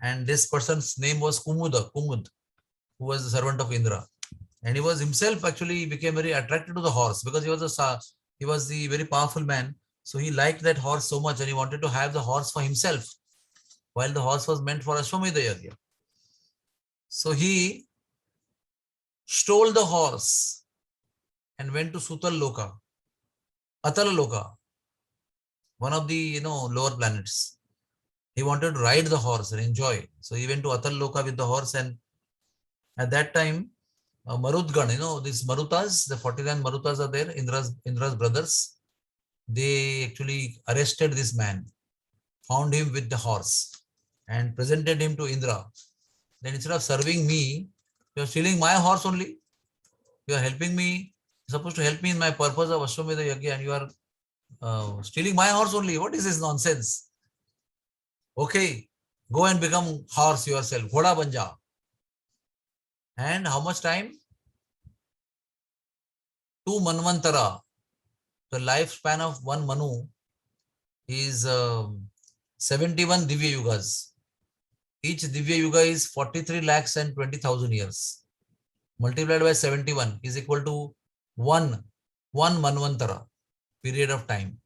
And this person's name was Kumud, who was the servant of Indra. And he was himself actually became very attracted to the horse because he was the very powerful man. So he liked that horse so much and he wanted to have the horse for himself, while the horse was meant for Ashwamedha Yajna. So he stole the horse and went to Sutal Loka, Atala Loka, one of the lower planets. He wanted to ride the horse and enjoy. So he went to Atal Loka with the horse, and at that time, Marutgan, these Marutas, the 49 Marutas are there, Indra's brothers. They actually arrested this man, found him with the horse, and presented him to Indra. Then instead of serving me, you are stealing my horse only. You are helping me. You're supposed to help me in my purpose of Ashwamedha Yajna, and you are stealing my horse only. What is this nonsense? Okay, go and become horse yourself. Ghoda banja. And how much time? 2 Manvantara. The lifespan of one Manu is 71 Divya Yugas. Each Divya Yuga is 43 lakhs and 20,000 years. Multiplied by 71 is equal to one Manvantara period of time.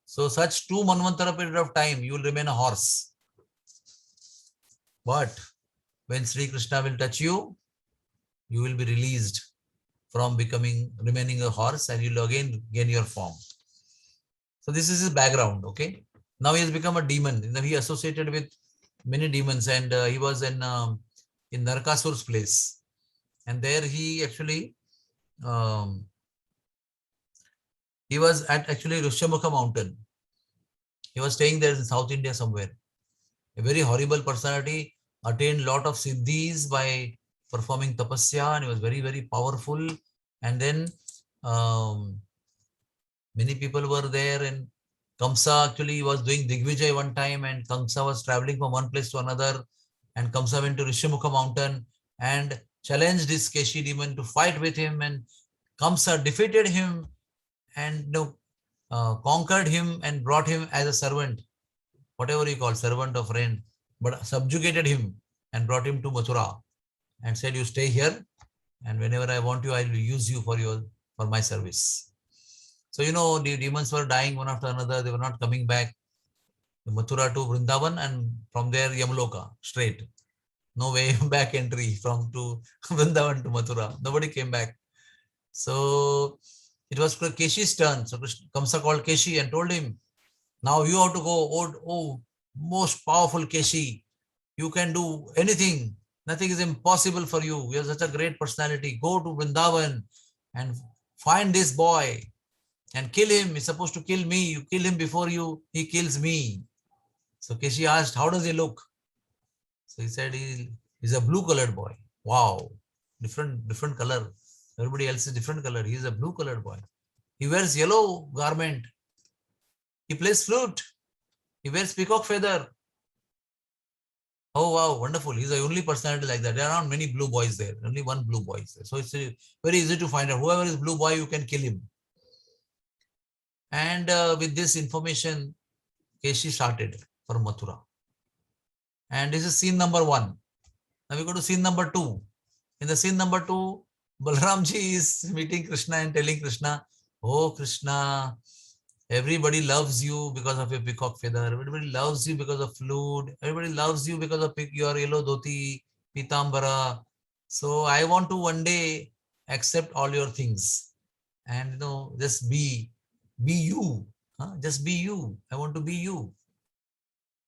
So such 2 Manvantara period of time, you will remain a horse. But when Sri Krishna will touch you, you will be released from remaining a horse, and you will again gain your form. So this is his background, okay? Now he has become a demon. He associated with many demons, and he was in Narakasur's place. And there he actually, he was at actually Rishyamukha mountain. He was staying there in South India somewhere. A very horrible personality attained lot of siddhis by performing tapasya, and he was very, very powerful. And then many people were there, and Kamsa actually was doing Digvijay one time, and Kamsa was traveling from one place to another, and Kamsa went to Rishyamukha mountain and challenged this Keshi demon to fight with him, and Kamsa defeated him and conquered him and brought him as a servant, whatever you call servant or friend, but subjugated him and brought him to Mathura and said, "You stay here, and whenever I want you, I will use you for my service." So the demons were dying one after another. They were not coming back. Mathura to Vrindavan, and from there Yamloka straight. No way back entry from to Vrindavan to Mathura. Nobody came back. So it was Keshi's turn. So Kamsa called Keshi and told him, "Now you have to go. Oh, most powerful Keshi. You can do anything. Nothing is impossible for you. You have such a great personality. Go to Vrindavan and find this boy and kill him. He's supposed to kill me. You kill him before he kills me." So Keshi asked, "How does he look?" So he said, he's a blue colored boy. Wow, different color. Everybody else is different color. He's a blue colored boy. He wears yellow garment. He plays flute. He wears peacock feather. Oh wow, wonderful. He's the only personality like that. There are not many blue boys there. Only one blue boy is there. So it's very easy to find out. Whoever is blue boy, you can kill him. And with this information, Keshi started for Mathura. And this is scene number 1. Now we go to scene number 2. In the scene number 2, Balramji is meeting Krishna and telling Krishna, "Oh Krishna, everybody loves you because of your peacock feather. Everybody loves you because of flute. Everybody loves you because of your yellow dhoti, pitambara. So I want to one day accept all your things and just be you. Just be you. I want to be you."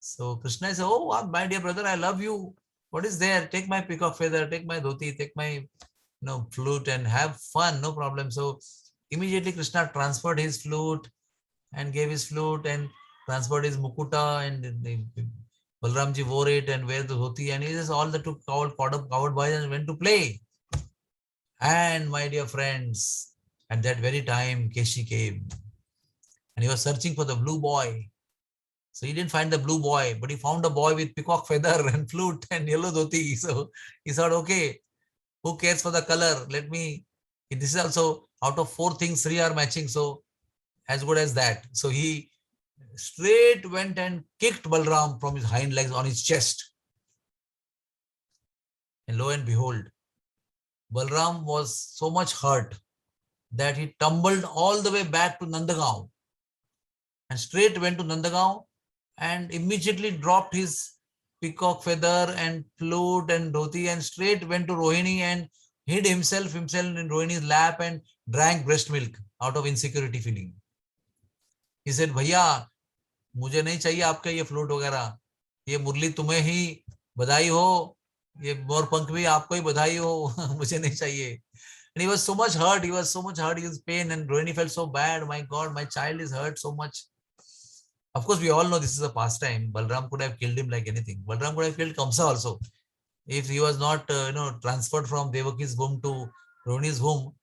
So Krishna says, "Oh, my dear brother, I love you. What is there? Take my peacock feather, take my dhoti, take my flute and have fun, no problem." So immediately Krishna transferred his flute and gave his flute and transferred his mukuta, and Balramji wore it and wear the dhoti, and he just all the took covered boys and went to play. And my dear friends, at that very time Keshi came and he was searching for the blue boy. So he didn't find the blue boy, but he found a boy with peacock feather and flute and yellow dhoti. So he thought, okay, who cares for the color? This is also out of 4 things, 3 are matching. So as good as that. So he straight went and kicked Balram from his hind legs on his chest. And lo and behold, Balram was so much hurt that he tumbled all the way back to Nandagaon and straight went to Nandagaon and immediately dropped his peacock feather and flute and dhoti and straight went to Rohini and hid himself in Rohini's lap and drank breast milk out of insecurity feeling. He said, "भैया, मुझे नहीं चाहिए आपका ये flute वगैरह, ये मुरली तुम्हें ही बधाई हो, ये मोर पंख भी आपको ही बधाई हो, मुझे नहीं चाहिए." And he was so much hurt. He was pain, and Rohini felt so bad. My God, my child is hurt so much. Of course, we all know this is a pastime. Balram could have killed him like anything. Balram could have killed Kamsa also. If he was not, transferred from Devaki's womb to Rohini's womb,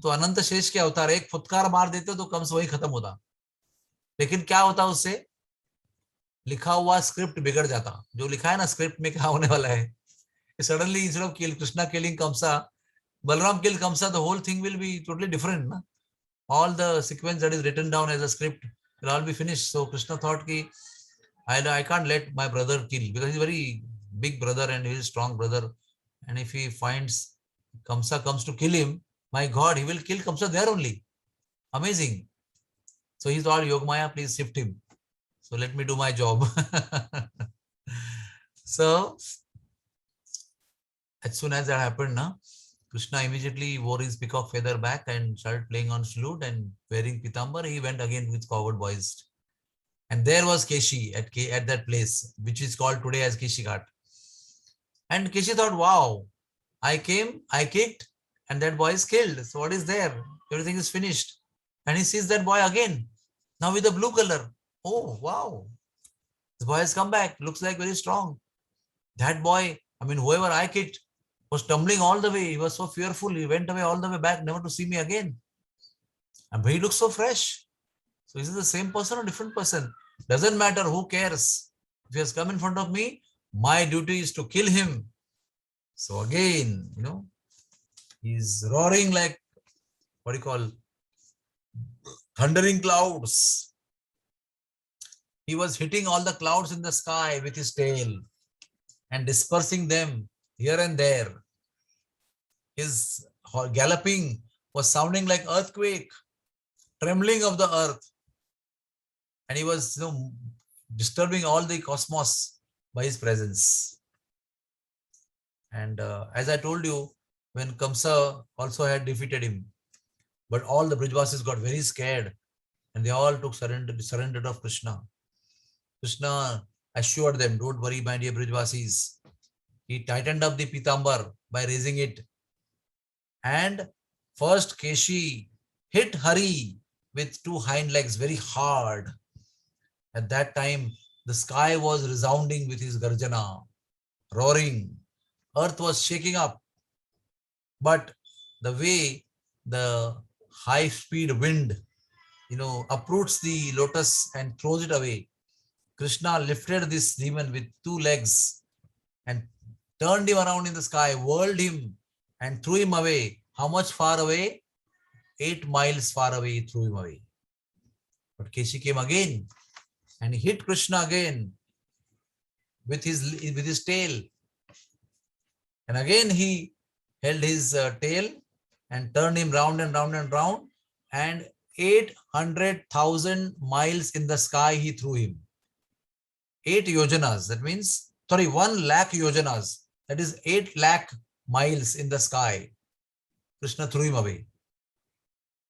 तो अनंत शेष क्या होता है? एक फुटकार मार देते तो कंस वही खत्म होता. लेकिन क्या होता उससे? लिखा हुआ स्क्रिप्ट बिगड़ जाता. जो लिखा है ना स्क्रिप्ट में क्या होने वाला है, suddenly instead of Krishna killing Kamsa, Balram killed Kamsa, the whole thing will be totally different. Na? All the sequence that is written down as a script will all be finished. So Krishna thought ki I can't let my brother kill, because he's a very big brother and he's a strong brother, and if he finds Kamsa comes to kill him, my God, he will kill Kamsa there only. Amazing. So he's all, Yogamaya, please shift him. So let me do my job. So as soon as that happened, Krishna immediately wore his peacock feather back and started playing on flute and wearing pitambar. He went again with covered boys. And there was Keshi at that place, which is called today as Keshi Ghat. And Keshi thought, wow, I came, I kicked, and that boy is killed. So what is there? Everything is finished. And he sees that boy again, now with a blue color. Oh, wow. This boy has come back. Looks like very strong. That boy, I mean, whoever I kicked was tumbling all the way. He was so fearful. He went away all the way back, never to see me again. And he looks so fresh. So is it the same person or different person? Doesn't matter. Who cares? If he has come in front of me, my duty is to kill him. So again, he's roaring like, what do you call, thundering clouds. He was hitting all the clouds in the sky with his tail and dispersing them here and there. His galloping was sounding like earthquake, trembling of the earth. And he was, disturbing all the cosmos by his presence. And as I told you, when Kamsa also had defeated him, but all the Brijvasis got very scared and they all took surrendered of Krishna. Krishna assured them, don't worry, my dear Brijvasis. He tightened up the Pitambar by raising it. And first Keshi hit Hari with two hind legs very hard. At that time, the sky was resounding with his Garjana, roaring. Earth was shaking up. But the way the high-speed wind, uproots the lotus and throws it away, Krishna lifted this demon with two legs and turned him around in the sky, whirled him and threw him away. How much far away? 8 miles far away, he threw him away. But Keshi came again and he hit Krishna again with his tail. And again he held his tail and turned him round and round and round. And 800,000 miles in the sky he threw him. 8 yojanas, that means, 1 lakh yojanas, that is 8 lakh miles in the sky. Krishna threw him away.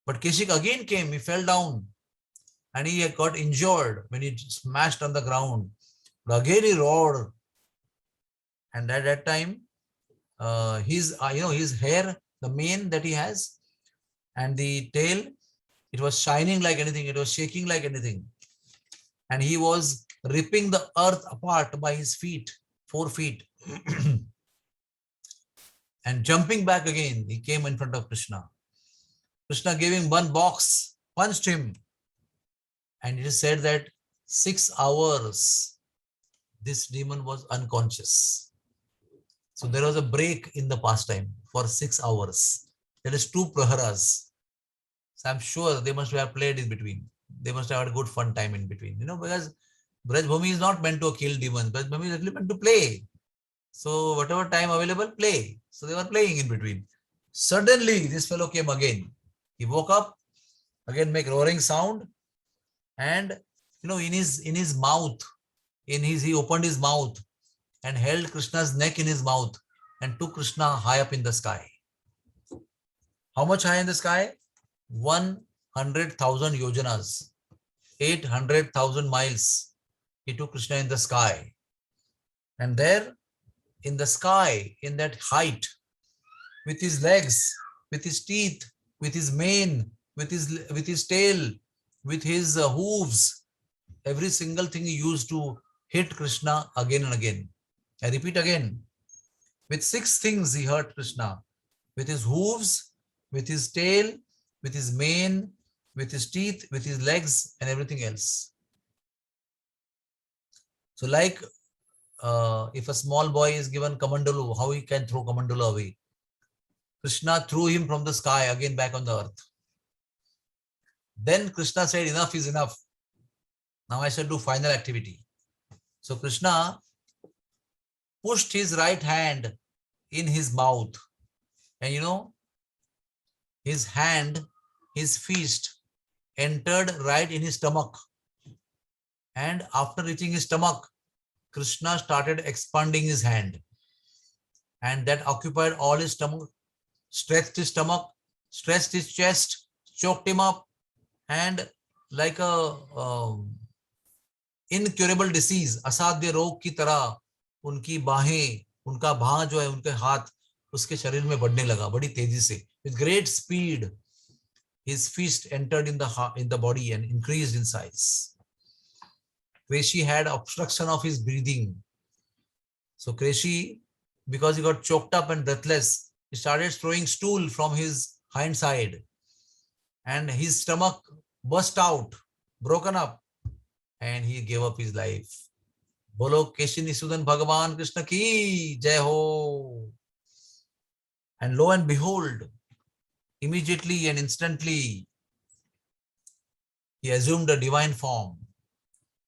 But Keshik again came, he fell down and he got injured when he smashed on the ground. But again he roared. And at that time, his hair, the mane that he has, and the tail, it was shining like anything. It was shaking like anything. And he was ripping the earth apart by his feet, 4 feet. And jumping back again, he came in front of Krishna. Krishna gave him 1 box, punched him. And it is said that 6 hours, this demon was unconscious. So there was a break in the pastime for 6 hours. That is 2 praharas. So I'm sure they must have played in between. They must have had a good fun time in between, because Braj Bhumi is not meant to kill demons. Braj Bhumi is actually meant to play. So whatever time available, play. So they were playing in between. Suddenly, this fellow came again. He woke up, again make roaring sound, and in his mouth, he opened his mouth and held Krishna's neck in his mouth and took Krishna high up in the sky. How much high in the sky? 100,000 yojanas, 800,000 miles. He took Krishna in the sky. And there in the sky, in that height, with his legs, with his teeth, with his mane, with his tail, with his hooves, every single thing he used to hit Krishna again and again. I repeat again, with 6 things he hurt Krishna, with his hooves, with his tail, with his mane, with his teeth, with his legs, and everything else. So like if a small boy is given Kamandalu, how he can throw Kamandalu away? Krishna threw him from the sky again back on the earth. Then Krishna said, enough is enough. Now I shall do final activity. So Krishna pushed his right hand in his mouth. And his hand, his fist entered right in his stomach. And after reaching his stomach, Krishna started expanding his hand. And that occupied all his stomach, stretched his stomach, stretched his chest, choked him up, and like a incurable disease, असाध्य रोग की तरह उनकी बाहें, उनका भां जो है, उनके हाथ उसके शरीर में बढ़ने लगा बड़ी तेजी से. With great speed, his fist entered in the body and increased in size. Keshi had obstruction of his breathing. So Kreshi, because he got choked up and breathless, he started throwing stool from his hind side, and his stomach burst out, broken up, and he gave up his life. Bolo Keshi Nisudan Bhagavan Krishna ki jai ho. And lo and behold, immediately and instantly, he assumed a divine form.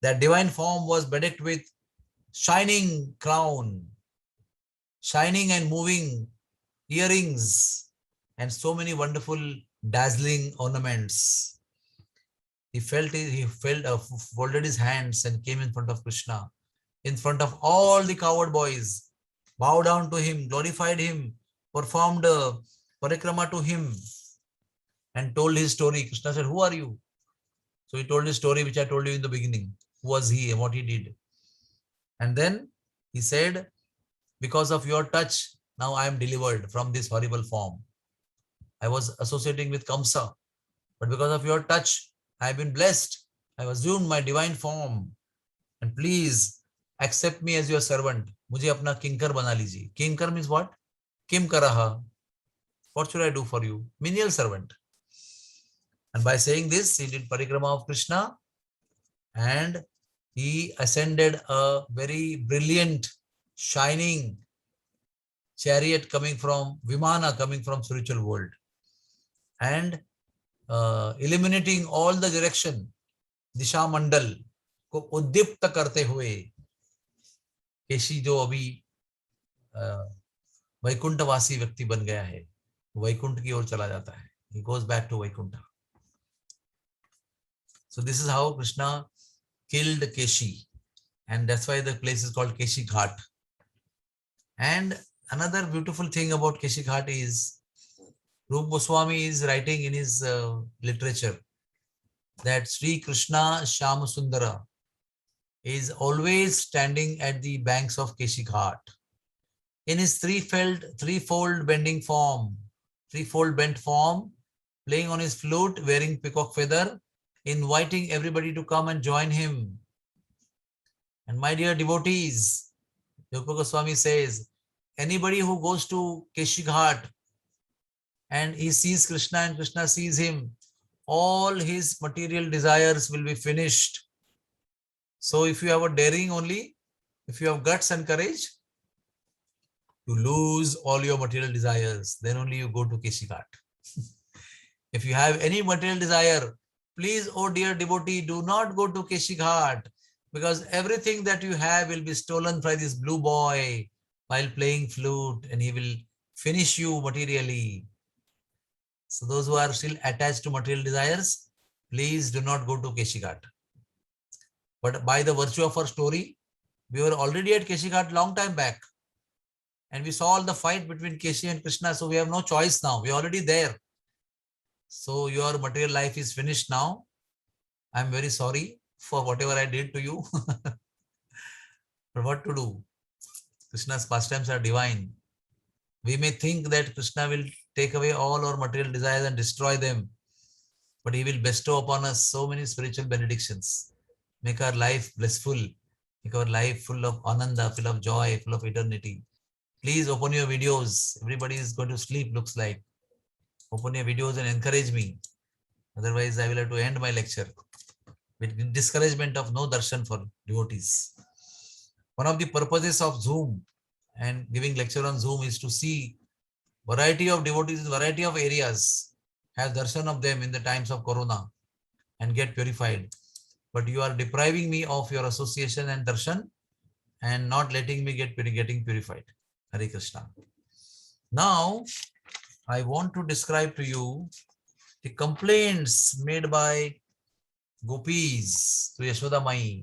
That divine form was bedecked with shining crown, shining and moving earrings, and so many wonderful dazzling ornaments. He folded his hands and came in front of Krishna, in front of all the coward boys, bowed down to him, glorified him, performed a parikrama to him, and told his story. Krishna said, "Who are you?" So he told his story, which I told you in the beginning. Who was he and what he did? And then he said, "Because of your touch, now I am delivered from this horrible form. I was associating with Kamsa, but because of your touch, I have been blessed. I have assumed my divine form. And please accept me as your servant. मुझे अपना किंकर बना लीजिए." Kinkar means what? Kim karaha. What should I do for you? Menial servant. And by saying this, he did parikrama of Krishna, and he ascended a very brilliant, shining chariot coming from Vimana, coming from spiritual world, and illuminating all the direction, दिशा मंडल को उद्दीप्त करते हुए केशी जो अभी वैकुंठवासी व्यक्ति बन गया है, वैकुंठ की ओर चला जाता है. He goes back to Vaikuntha. So this is how Krishna killed Keshi, and that's why the place is called Keshi Ghat. And another beautiful thing about Keshi Ghat is Rupa Goswami is writing in his literature that Sri Krishna Shyama Sundara is always standing at the banks of Keshi Ghat in his threefold bent form, playing on his flute, wearing peacock feather, inviting everybody to come and join him. And my dear devotees, Rupa Goswami says, anybody who goes to Keshi Ghat and he sees Krishna and Krishna sees him, all his material desires will be finished. So if you have a daring only, if you have guts and courage, you lose all your material desires. Then only you go to Keshi Ghat. If you have any material desire, please, oh dear devotee, do not go to Keshi Ghat, because everything that you have will be stolen by this blue boy while playing flute, and he will finish you materially. So those who are still attached to material desires, please do not go to Keshi Ghat. But by the virtue of our story, we were already at Keshi Ghat long time back. And we saw all the fight between Keshi and Krishna. So we have no choice now. We are already there. So your material life is finished now. I am very sorry for whatever I did to you. But what to do? Krishna's pastimes are divine. We may think that Krishna will take away all our material desires and destroy them, but he will bestow upon us so many spiritual benedictions. Make our life blissful, make our life full of ananda, full of joy, full of eternity. Please open your videos. Everybody is going to sleep, looks like. Open your videos and encourage me. Otherwise, I will have to end my lecture with discouragement of no darshan for devotees. One of the purposes of Zoom and giving lecture on Zoom is to see variety of devotees in variety of areas, have darshan of them in the times of Corona and get purified. But you are depriving me of your association and darshan and not letting me getting purified. Hare Krishna. Now, I want to describe to you the complaints made by gopis to Yashoda Mai.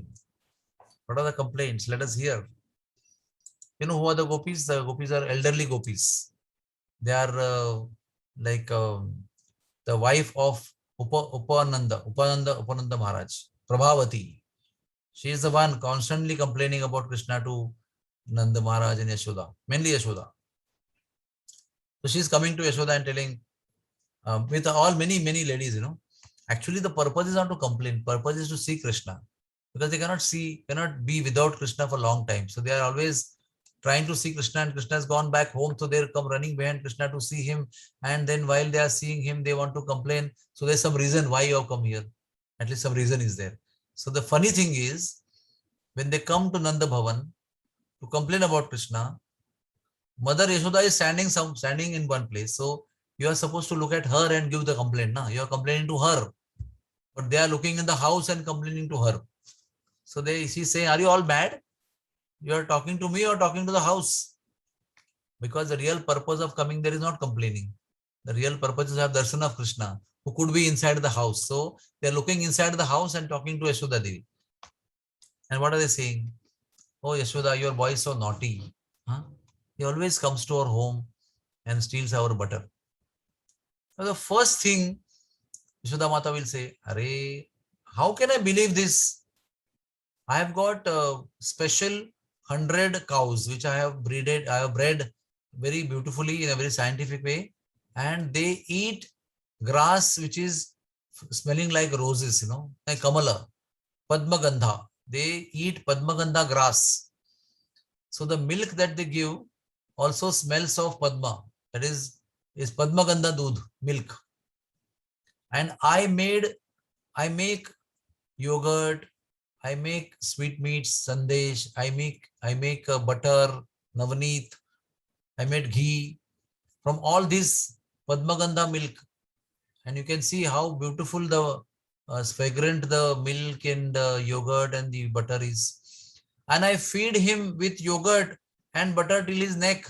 What are the complaints? Let us hear. You know who are the gopis? The gopis are elderly gopis. They are the wife of Upananda Maharaj, Prabhavati. She is the one constantly complaining about Krishna to Nanda Maharaj and Yashoda, mainly Yashoda. So she is coming to Yashoda and telling, with all many ladies, you know, actually the purpose is not to complain. Purpose is to see Krishna, because they cannot be without Krishna for a long time. So they are always trying to see Krishna, and Krishna has gone back home. So they come running behind Krishna to see him. And then while they are seeing him, they want to complain. So there's some reason why you have come here. At least some reason is there. So the funny thing is, when they come to Nanda Bhavan to complain about Krishna, Mother Yashoda is standing in one place. So you are supposed to look at her and give the complaint. Na? You are complaining to her. But they are looking in the house and complaining to her. So she's saying, are you all mad? You are talking to me or talking to the house? Because the real purpose of coming there is not complaining. The real purpose is to have darshan of Krishna, who could be inside the house. So they are looking inside the house and talking to Yashoda Devi. And what are they saying? Oh, Yashoda, your boy is so naughty. Huh? He always comes to our home and steals our butter. So the first thing Yashoda Mata will say, Arey, how can I believe this? I have got a special 100 cows which I have bred very beautifully in a very scientific way, and they eat grass which is smelling like roses, like Kamala, Padmagandha. They eat Padmagandha grass. So the milk that they give also smells of Padma. That is Padmagandha doodh, milk. And I make yogurt, I make sweetmeats, sandesh, I make butter, navneet, I made ghee from all this Padmagandha milk. And you can see how beautiful the fragrant the milk and the yogurt and the butter is. And I feed him with yogurt and butter till his neck,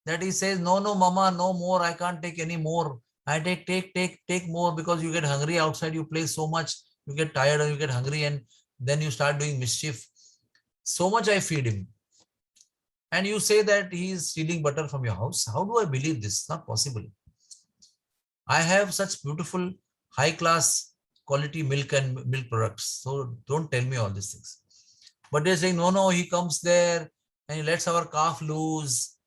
that he says, no, mama, no more. I can't take any more. I take more, because you get hungry outside. You play so much. You get tired and you get hungry, and then you start doing mischief. So much I feed him. And you say that he is stealing butter from your house. How do I believe this? It's not possible. I have such beautiful, high-class quality milk and milk products. So don't tell me all these things. But they're saying, no, he comes there and he lets our calf loose.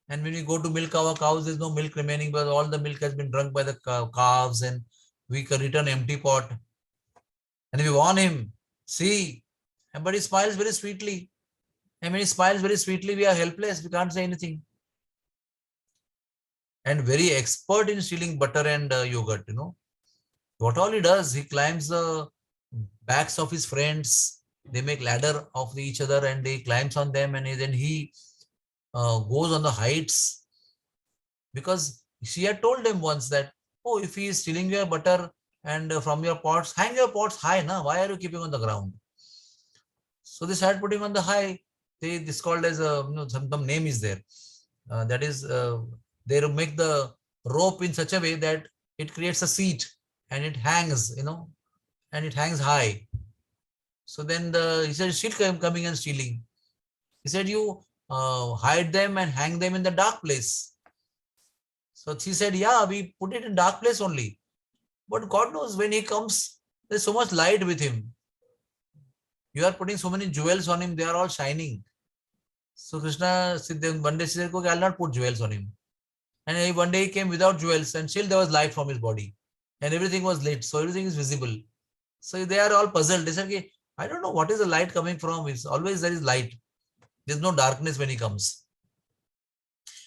And when we go to milk our cows, there's no milk remaining, because all the milk has been drunk by the calves, and we can return empty pot. And we warn him, see, but he smiles very sweetly. And when he smiles very sweetly, we are helpless. We can't say anything. And very expert in stealing butter and yogurt, What all he does, he climbs the backs of his friends. They make ladder of each other and he climbs on them, and then he goes on the heights, because she had told him once that, oh, if he is stealing your butter and from your pots, hang your pots high, na? Why are you keeping on the ground? So they started putting on the high. This called as some name is there. That is, they make the rope in such a way that it creates a seat and it hangs, and it hangs high. So then he said, she's coming and stealing. He said, you hide them and hang them in the dark place. So she said, yeah, we put it in dark place only. But God knows, when he comes, there's so much light with him. You are putting so many jewels on him, they are all shining. So Krishna said, one day she said, okay, I'll not put jewels on him. And one day he came without jewels, and still there was light from his body. And everything was lit, so everything is visible. So they are all puzzled. They said, okay, I don't know what is the light coming from. It's always there is light. There's no darkness when he comes.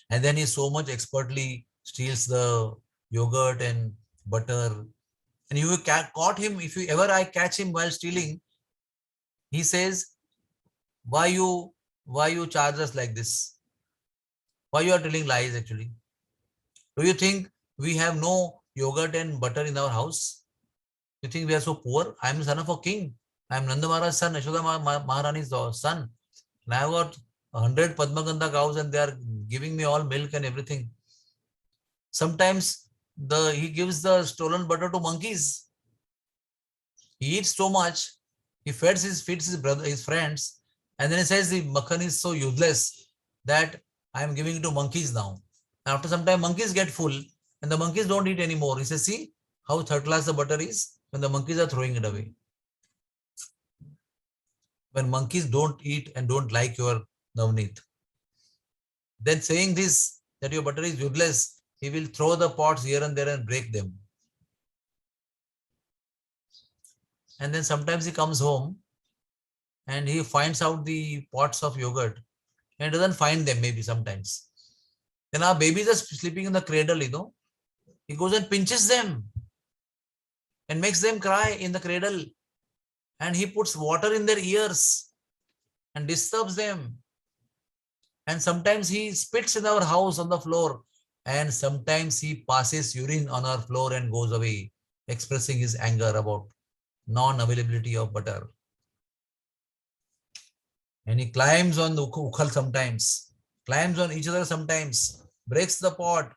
And then he so much expertly steals the yogurt and butter. And you caught him, if you ever I catch him while stealing, he says, why you charge us like this? Why you are telling lies actually? Do you think we have no yogurt and butter in our house? You think we are so poor? I am the son of a king. I am Nanda Maharaj's son, Yashoda Maharani's son. And I have got 100 Padmagandha cows and they are giving me all milk and everything. Sometimes he gives the stolen butter to monkeys. He eats so much, he feeds his friends, and then he says the makhan is so useless that I am giving it to monkeys now. And after some time, monkeys get full and the monkeys don't eat anymore. He says, see how third class the butter is when the monkeys are throwing it away. When monkeys don't eat and don't like your navneet, then saying this, that your butter is useless, he will throw the pots here and there and break them. And then sometimes he comes home and he finds out the pots of yogurt and doesn't find them maybe sometimes. Then our babies are sleeping in the cradle, he goes and pinches them and makes them cry in the cradle, and he puts water in their ears and disturbs them. And sometimes he spits in our house on the floor, and sometimes he passes urine on our floor and goes away, expressing his anger about non-availability of butter. And he climbs on the ukhal sometimes, climbs on each other sometimes, breaks the pot,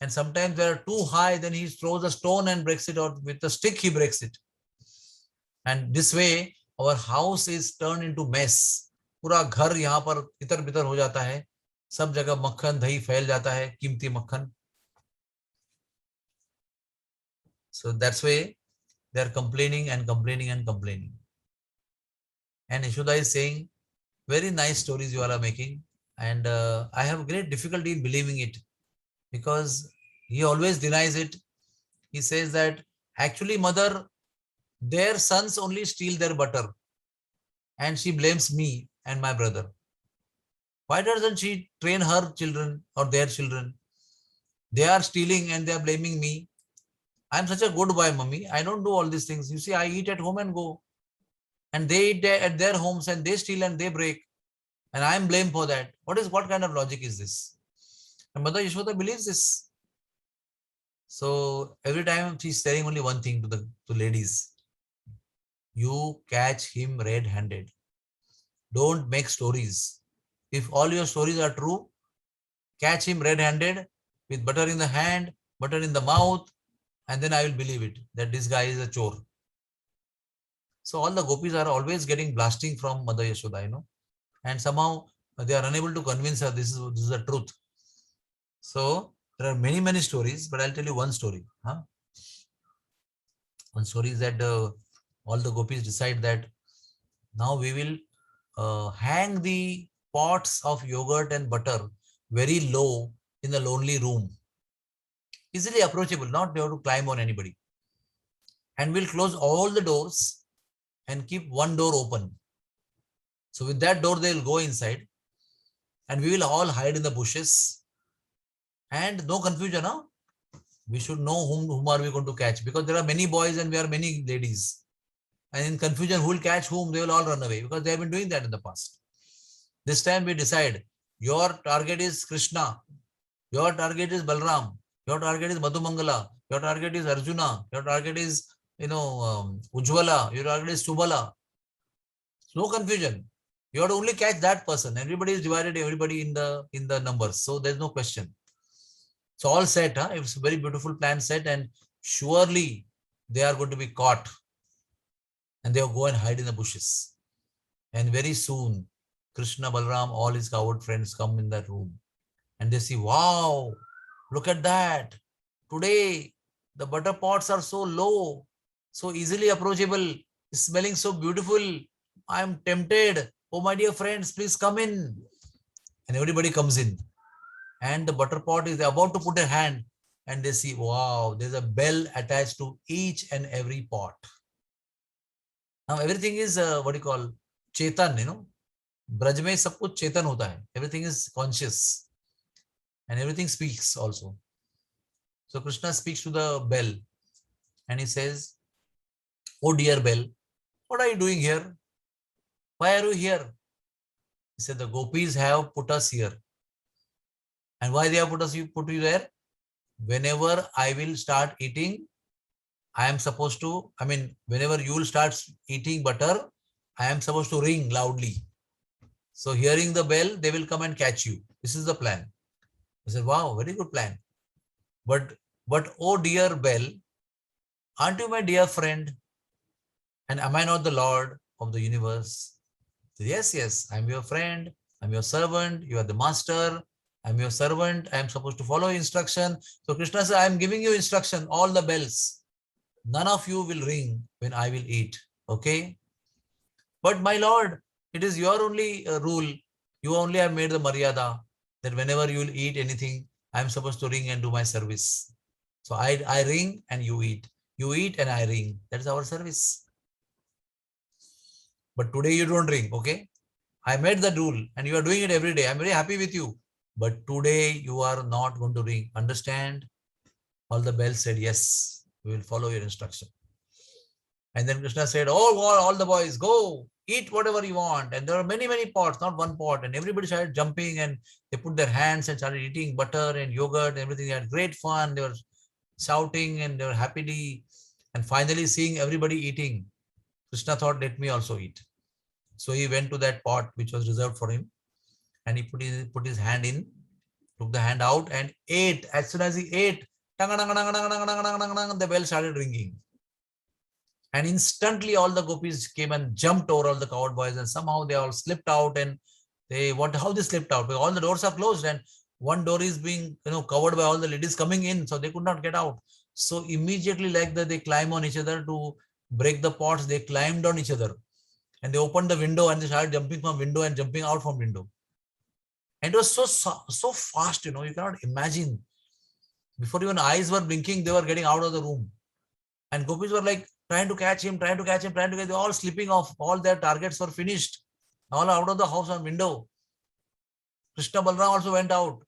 and sometimes they are too high, then he throws a stone and breaks it, or with a stick he breaks it. And this way our house is turned into mess. पूरा घर यहाँ पर इतर बितर हो जाता है, सब जगह मक्खन दही फैल जाता है, कीमती मक्खन. So that's why they are complaining and complaining and complaining. And Yashoda is saying, very nice stories you all are making, and I have great difficulty in believing it, because he always denies it. He says that actually mother, their sons only steal their butter, and she blames me and my brother. Why doesn't she train her children or their children? They are stealing and they are blaming me. I'm such a good boy, mummy. I don't do all these things. You see, I eat at home and go. And they eat at their homes and they steal and they break. And I'm blamed for that. What kind of logic is this? And Mother Yashoda believes this. So every time she's telling only one thing to ladies. You catch him red-handed. Don't make stories. If all your stories are true, catch him red-handed with butter in the hand, butter in the mouth, and then I will believe it, that this guy is a chore. So all the gopis are always getting blasting from Mother Yashoda, and somehow they are unable to convince her this is the truth. So there are many, many stories, but I'll tell you one story. One story is that all the gopis decide that now we will hang the pots of yogurt and butter very low in a lonely room, easily approachable, not they have to climb on anybody. And we'll close all the doors and keep one door open. So with that door, they'll go inside, and we will all hide in the bushes, and no confusion. We should know whom are we going to catch, because there are many boys and we are many ladies. And in confusion, who will catch whom, they will all run away, because they have been doing that in the past. This time we decide, your target is Krishna, your target is Balram, your target is Madhumangala, your target is Arjuna, your target is Ujjwala, your target is Subala. No confusion. You have to only catch that person. Everybody is divided, everybody in the numbers. So there's no question. It's all set. It's a very beautiful plan set, and surely they are going to be caught. And they'll go and hide in the bushes. And very soon, Krishna, Balram, all his coward friends come in that room. And they see, wow, look at that. Today, the butter pots are so low, so easily approachable, smelling so beautiful. I am tempted. Oh, my dear friends, please come in. And everybody comes in. And the butter pot is about to put a hand, and they see, wow, there's a bell attached to each and every pot. Now everything is what you call chetan, Braj mein sab kuch chetan hota hai. Everything is conscious, and everything speaks also. So Krishna speaks to the bell, and he says, oh dear bell, what are you doing here? Why are you here? He said, the gopis have put us here. And why they have put you there? Whenever I will start eating, whenever you will start eating butter, I am supposed to ring loudly. So hearing the bell, they will come and catch you. This is the plan. I said, wow, very good plan. But oh dear bell, aren't you my dear friend? And am I not the Lord of the universe? Yes, yes, I'm your friend. I'm your servant. You are the master. I'm your servant. I'm supposed to follow instruction. So Krishna said, I'm giving you instruction, all the bells. None of you will ring when I will eat. Okay? But my Lord, it is your only rule. You only have made the maryada that whenever you will eat anything, I'm supposed to ring and do my service. So I ring and you eat. You eat and I ring. That's our service. But today you don't ring, okay? I made the rule and you are doing it every day. I'm very happy with you. But today you are not going to ring. Understand? All the bells said, yes, we will follow your instruction. And then Krishna said, oh, all the boys, go, eat whatever you want. And there are many, many pots, not one pot. And everybody started jumping and they put their hands and started eating butter and yogurt and everything. They had great fun. They were shouting and they were happily. And finally seeing everybody eating, Krishna thought, let me also eat. So he went to that pot which was reserved for him and he put his hand in, took the hand out and ate. As soon as he ate, the bell started ringing. And instantly all the gopis came and jumped over all the coward boys and somehow they all slipped out and how they slipped out? Because all the doors are closed and one door is being covered by all the ladies coming in, so they could not get out. So immediately like that they climb on each other to break the pots. They climbed on each other and they opened the window and they started jumping from window and jumping out from window. And it was so fast, you cannot imagine. Before even eyes were blinking, they were getting out of the room. And gopis were like trying to catch him. They're all slipping off. All their targets were finished. All out of the house on window. Krishna Balram also went out.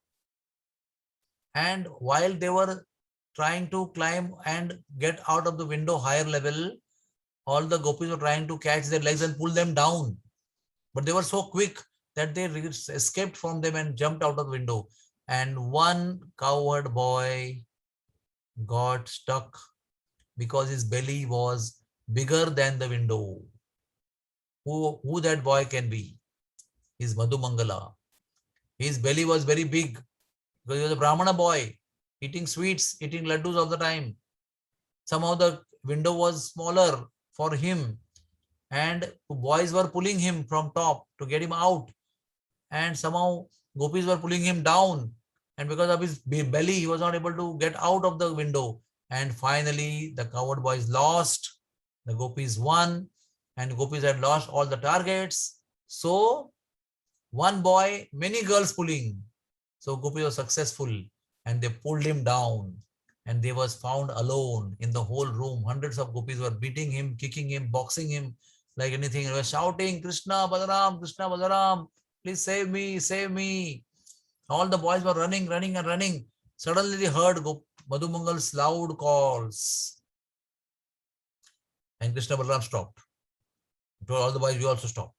And while they were trying to climb and get out of the window higher level, all the gopis were trying to catch their legs and pull them down. But they were so quick that they escaped from them and jumped out of the window. And one coward boy got stuck because his belly was bigger than the window. Who that boy can be? Is Madhu Mangala. His belly was very big because he was a Brahmana boy, eating sweets, eating laddus all the time. Somehow the window was smaller for him and boys were pulling him from top to get him out. And somehow gopis were pulling him down. And because of his belly, he was not able to get out of the window. And finally, the coward boys lost. The gopis won. And gopis had lost all the targets. So, one boy, many girls pulling. So, gopis was successful. And they pulled him down. And they was found alone in the whole room. Hundreds of gopis were beating him, kicking him, boxing him like anything. They were shouting, Krishna Balaram, please save me, save me. All the boys were running. Suddenly they heard Madhu Mangal's loud calls. And Krishna Balaram stopped. He told all the boys, we also stopped.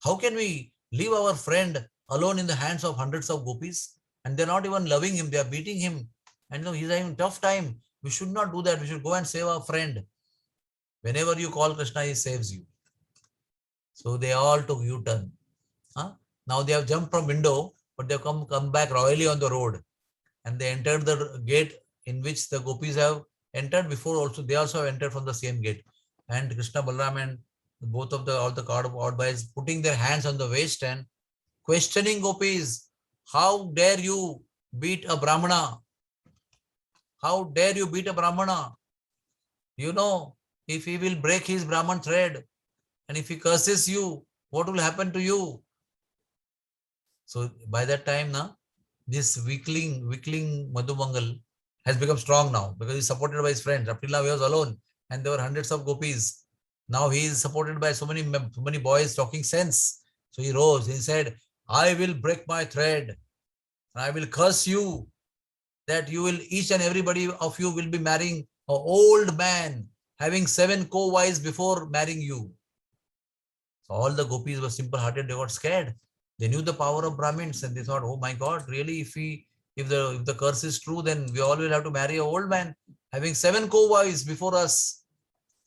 How can we leave our friend alone in the hands of hundreds of gopis? And they're not even loving him, they are beating him. And he's having a tough time. We should not do that. We should go and save our friend. Whenever you call Krishna, he saves you. So they all took U-turn. Now they have jumped from window, but they've come back royally on the road. And they entered the gate in which the gopis have entered before also. They also have entered from the same gate. And Krishna Balaram and both of all the coward boys putting their hands on the waist and questioning gopis. How dare you beat a Brahmana? How dare you beat a Brahmana? If he will break his Brahman thread and if he curses you, what will happen to you? So by that time, this weakling Madhu Mangal has become strong now because he's supported by his friends. Up till now he was alone and there were hundreds of gopis. Now he is supported by so many boys talking sense. So he rose. He said, I will break my thread and I will curse you that each and everybody of you will be marrying an old man having 7 co-wives before marrying you. So all the gopis were simple-hearted. They got scared. They knew the power of Brahmins and they thought, oh my God, really, if the curse is true, then we all will have to marry an old man having 7 co-wives before us.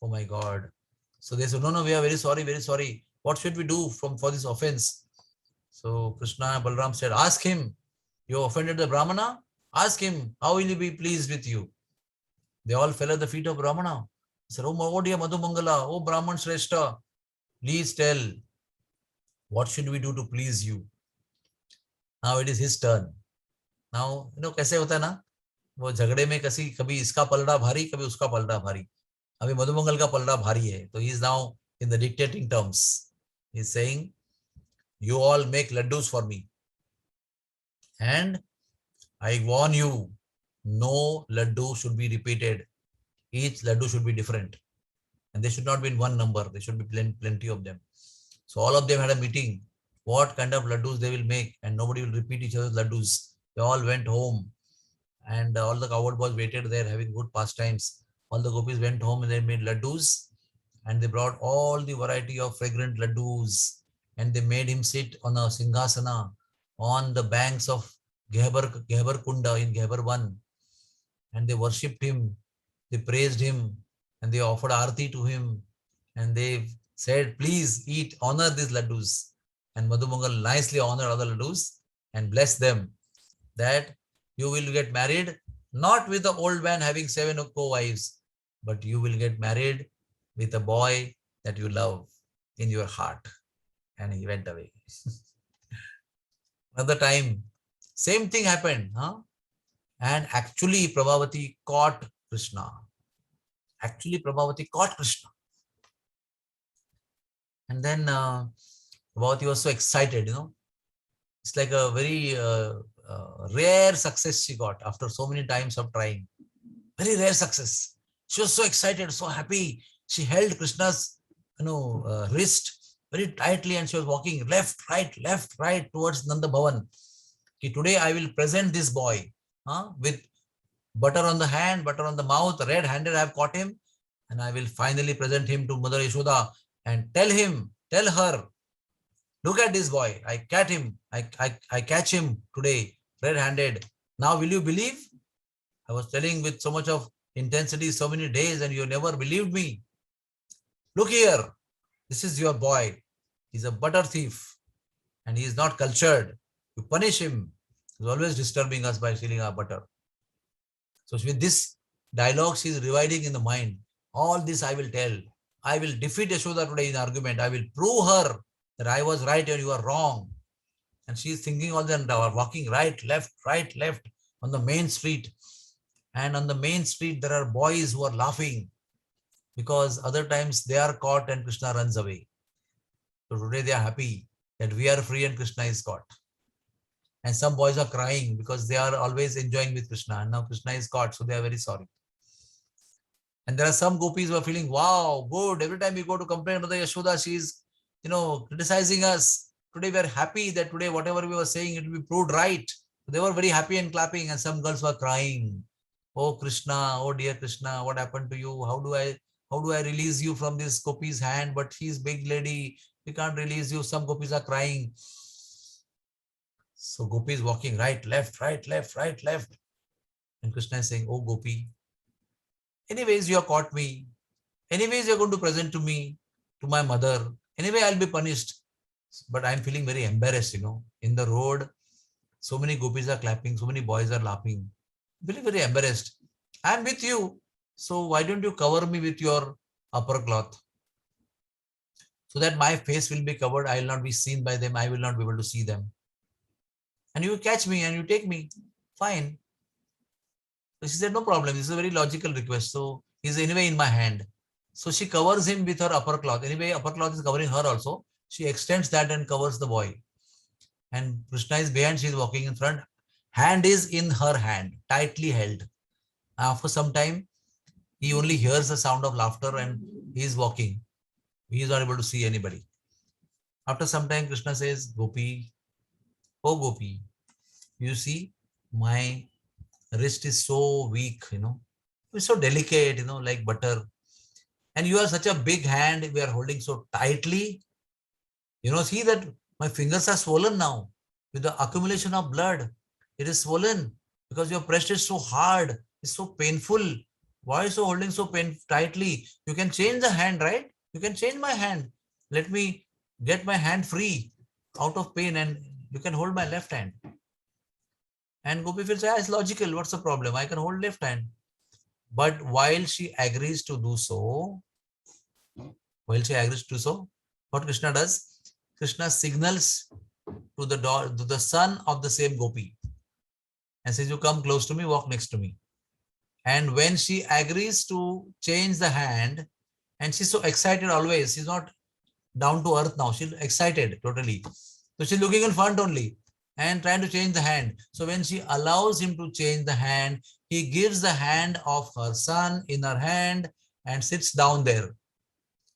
Oh my God. So they said, no, we are very sorry, very sorry. What should we do for this offense? So Krishna and Balaram said, ask him, you offended the Brahmana? Ask him, how will he be pleased with you? They all fell at the feet of Brahmana. They said, oh dear Madhu Mangala, oh Brahman Shrestha, please tell, what should we do to please you? Now it is his turn. Now, कैसे होता है ना, वो झगड़े में कभी इसका पलड़ा भारी, कभी उसका पलड़ा भारी. अभी मधु मंगल का पलड़ा भारी है. So he is now in the dictating terms. He is saying, you all make laddus for me. And I warn you, no laddu should be repeated. Each laddu should be different. And they should not be in one number. There should be plenty of them. So all of them had a meeting. what kind of laddus they will make, and nobody will repeat each other's laddus. They all went home, and all the cowherd boys waited there having good pastimes. All the gopis went home and they made laddus, and they brought all the variety of fragrant laddus, and they made him sit on a singhasana on the banks of Gehabar Kunda in Gehabar 1, and they worshipped him, they praised him, and they offered arti to him, and they said, please eat, honor these laddus. And Madhumangal nicely honored all the laddus and blessed them that you will get married not with the old man having 7 co-wives, but you will get married with a boy that you love in your heart. And he went away. Another time, same thing happened. And actually, Prabhavati caught Krishna. And then Prabhavati was so excited, It's like a very rare success she got after so many times of trying. Very rare success. She was so excited, so happy. She held Krishna's, wrist very tightly, and she was walking left, right towards Nanda Bhavan. Today I will present this boy with butter on the hand, butter on the mouth, red-handed. I have caught him, and I will finally present him to Mother Yashoda and tell her, look at this boy. I catch him today, red-handed. Now will you believe? I was telling with so much of intensity so many days, and you never believed me. Look here. This is your boy. He's a butter thief, and he is not cultured. You punish him. He's always disturbing us by stealing our butter. So with this dialogue, she is reviving in the mind. All this I will tell. I will defeat Yashoda today in argument. I will prove her that I was right and you are wrong. And she is thinking all that, walking right, left on the main street. And on the main street, there are boys who are laughing because other times they are caught and Krishna runs away. So today they are happy that we are free and Krishna is caught. And some boys are crying because they are always enjoying with Krishna, and now Krishna is caught, so they are very sorry. And there are some gopis who are feeling, wow, good. Every time we go to complain to the Yashoda, she is, criticizing us. Today we are happy that today whatever we were saying, it will be proved right. So they were very happy and clapping, and some girls were crying. Oh Krishna, oh dear Krishna, what happened to you? How do I release you from this gopi's hand? But she's big lady. We can't release you. Some gopis are crying. So Gopi is walking right, left. And Krishna is saying, oh Gopi, anyways, you have caught me. Anyways, you're going to present to me, to my mother. Anyway, I'll be punished. But I'm feeling very embarrassed, In the road, so many gopis are clapping, so many boys are laughing. I'm feeling very embarrassed. I'm with you. So why don't you cover me with your upper cloth? So that my face will be covered. I will not be seen by them. I will not be able to see them. And you catch me and you take me. Fine. So she said, no problem. This is a very logical request. So he's anyway in my hand. So she covers him with her upper cloth. Anyway, upper cloth is covering her also. She extends that and covers the boy. And Krishna is behind. She is walking in front. Hand is in her hand, tightly held. After some time, he only hears the sound of laughter and he is walking. He is not able to see anybody. After some time, Krishna says, Gopi, oh Gopi, you see, my wrist is so weak, it's so delicate, like butter. And you are such a big hand, we are holding so tightly. See that my fingers are swollen now with the accumulation of blood. It is swollen because your pressed it so hard. It's so painful. Why are you so holding so tightly? You can change the hand, right? You can change my hand. Let me get my hand free out of pain and you can hold my left hand. And Gopi will say, it's logical. What's the problem? I can hold left hand. But while she agrees to do so, what Krishna does? Krishna signals to the son of the same Gopi and says, you come close to me, walk next to me. And when she agrees to change the hand, and she's so excited always, she's not down to earth now, she's excited totally. So she's looking in front only and trying to change the hand. So when she allows him to change the hand, he gives the hand of her son in her hand and sits down there.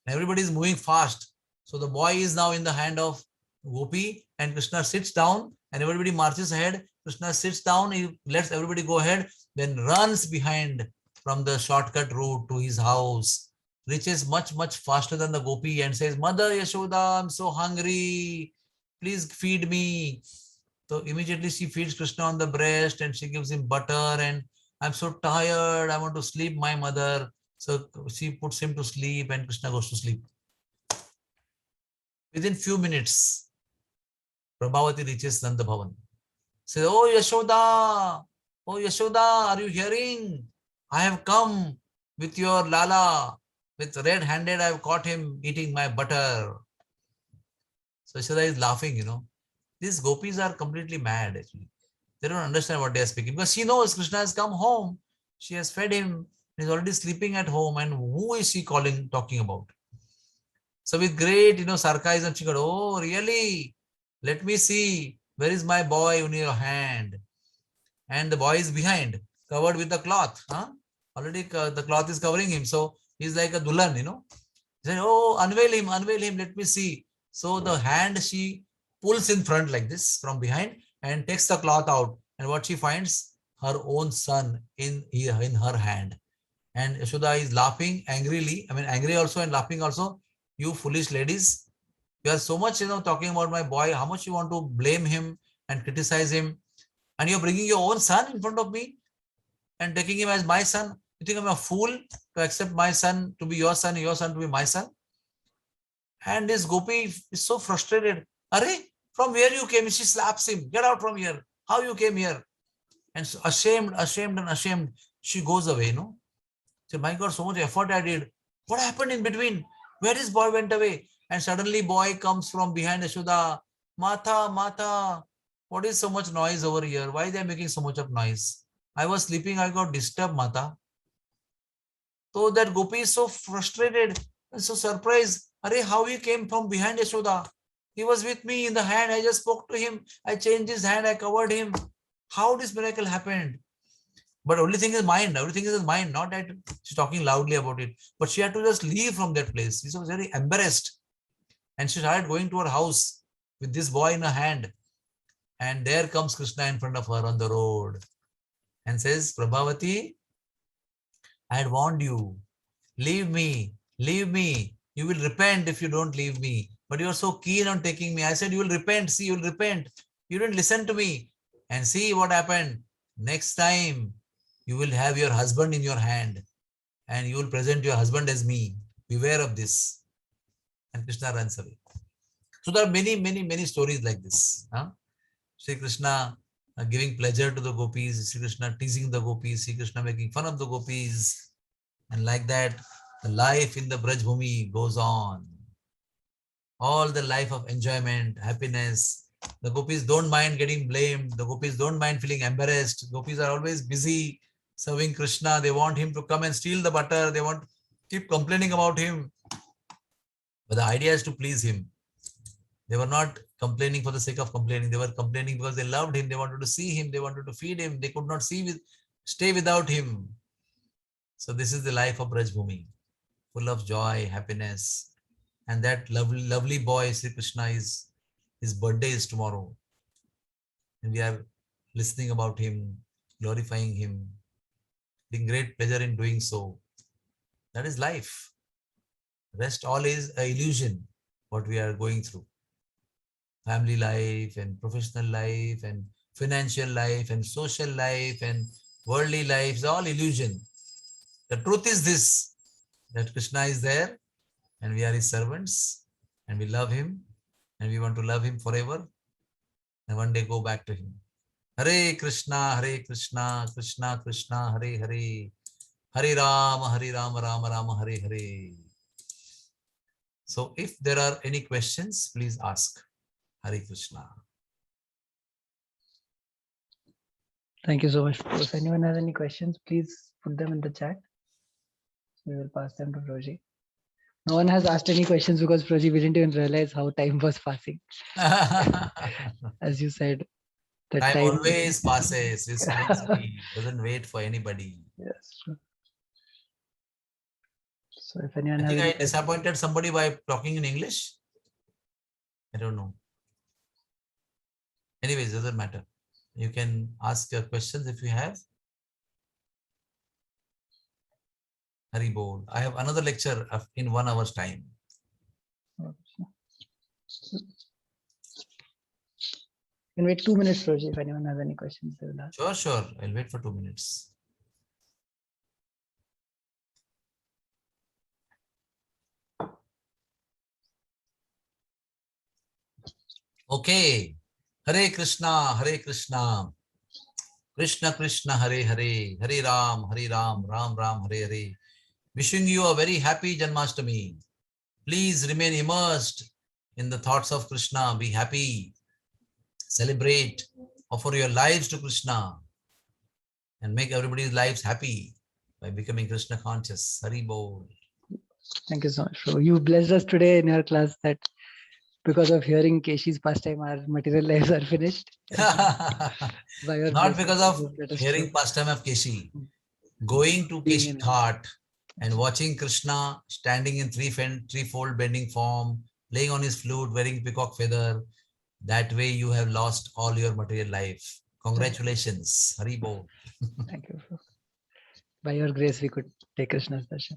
Everybody is moving fast. So the boy is now in the hand of gopi, and Krishna sits down and everybody marches ahead. Krishna sits down, he lets everybody go ahead, then runs behind from the shortcut route to his house, reaches much faster than the gopi and says, Mother Yashoda, I'm so hungry. Please feed me. So immediately she feeds Krishna on the breast and she gives him butter and I'm so tired. I want to sleep, my mother. So she puts him to sleep and Krishna goes to sleep. Within few minutes, Prabhavati reaches Nanda Bhavan. Says, Oh Yashoda, are you hearing? I have come with your Lala. With red-handed, I have caught him eating my butter. So Yashoda is laughing, These gopis are completely mad, actually. They don't understand what they are speaking because she knows Krishna has come home. She has fed him. He's already sleeping at home. And who is she talking about? So with great, sarcasm, she goes, Oh, really? Let me see. Where is my boy in your hand? And the boy is behind, covered with the cloth. Already the cloth is covering him. So he's like a dulhan, He said, Oh, unveil him, let me see. So the hand she pulls in front like this from behind and takes the cloth out. And what she finds? Her own son in her hand. And Yashoda is laughing angrily. I mean, angry also and laughing also. You foolish ladies, you are so much, talking about my boy. How much you want to blame him and criticize him? And you're bringing your own son in front of me and taking him as my son. You think I'm a fool to accept my son to be your son and your son to be my son? And this Gopi is so frustrated. Are, from where you came? She slaps him. Get out from here. How you came here? And so ashamed, she goes away, So, my God, so much effort I did. What happened in between? Where this boy went away? And suddenly boy comes from behind Yashoda. Mata, what is so much noise over here? Why they are making so much of noise? I was sleeping, I got disturbed, Mata. So that Gopi is so frustrated and so surprised. Arey, how he came from behind Yashoda? He was with me in the hand. I just spoke to him. I changed his hand. I covered him. How this miracle happened? But only thing is mind. Everything is in mind. Not that she's talking loudly about it. But she had to just leave from that place. She was very embarrassed. And she started going to her house with this boy in her hand. And there comes Krishna in front of her on the road and says, Prabhavati, I had warned you. Leave me. You will repent if you don't leave me. But you are so keen on taking me. I said, you will repent. See, you will repent. You didn't listen to me. And see what happened. Next time, you will have your husband in your hand. And you will present your husband as me. Beware of this. And Krishna runs away. So there are many stories like this. Sri Krishna giving pleasure to the gopis, Sri Krishna teasing the gopis, Sri Krishna making fun of the gopis. And like that, the life in the Braj Bhumi goes on. All the life of enjoyment, happiness. The gopis don't mind getting blamed. The gopis don't mind feeling embarrassed. Gopis are always busy serving Krishna. They want him to come and steal the butter. They want to keep complaining about him. But the idea is to please him. They were not complaining for the sake of complaining. They were complaining because they loved him. They wanted to see him. They wanted to feed him. They could not stay without him. So this is the life of Braj Bhumi, full of joy, happiness. And that lovely boy, Sri Krishna, his birthday is tomorrow. And we are listening about him, glorifying him, taking great pleasure in doing so. That is life. Rest all is an illusion, what we are going through. Family life and professional life and financial life and social life and worldly life is all illusion. The truth is this, that Krishna is there and we are his servants and we love him and we want to love him forever and one day go back to him. Hare Krishna, Krishna Krishna, Hare Hare, Hare Rama, Rama Rama, Hare Hare. So if there are any questions, please ask. Hare Krishna. Thank you so much. If anyone has any questions, please put them in the chat. We will pass them to Proji. No one has asked any questions because Proji, we didn't even realize how time was passing. As you said, the time always passes. It doesn't wait for anybody. Yes. So if anyone I think has I disappointed somebody by talking in English. I don't know. Anyways, doesn't matter. You can ask your questions if you have. Hari Bol. I have another lecture in 1 hour's time. Can wait 2 minutes, Roji, if anyone has any questions they will ask. Sure, sure. I'll wait for 2 minutes. Okay. Hare Krishna, Hare Krishna. Krishna Krishna, Hare Hare. Hare Ram, Ram Ram, Hare Hare. Wishing you a very happy Janmashtami. Please remain immersed in the thoughts of Krishna. Be happy. Celebrate. Offer your lives to Krishna. And make everybody's lives happy by becoming Krishna conscious. Hari Bol. Thank you so much. So you blessed us today in your class that because of hearing Keshi's pastime, our material lives are finished. By your Not blessing, because I of hope that is hearing true. pastime of Keshi. Going to Being Keshi in- Ghat and watching Krishna standing in threefold bending form, playing on his flute, wearing peacock feather. That way you have lost all your material life. Congratulations. Hari Bol. Thank you. By your grace, we could take Krishna's darshan.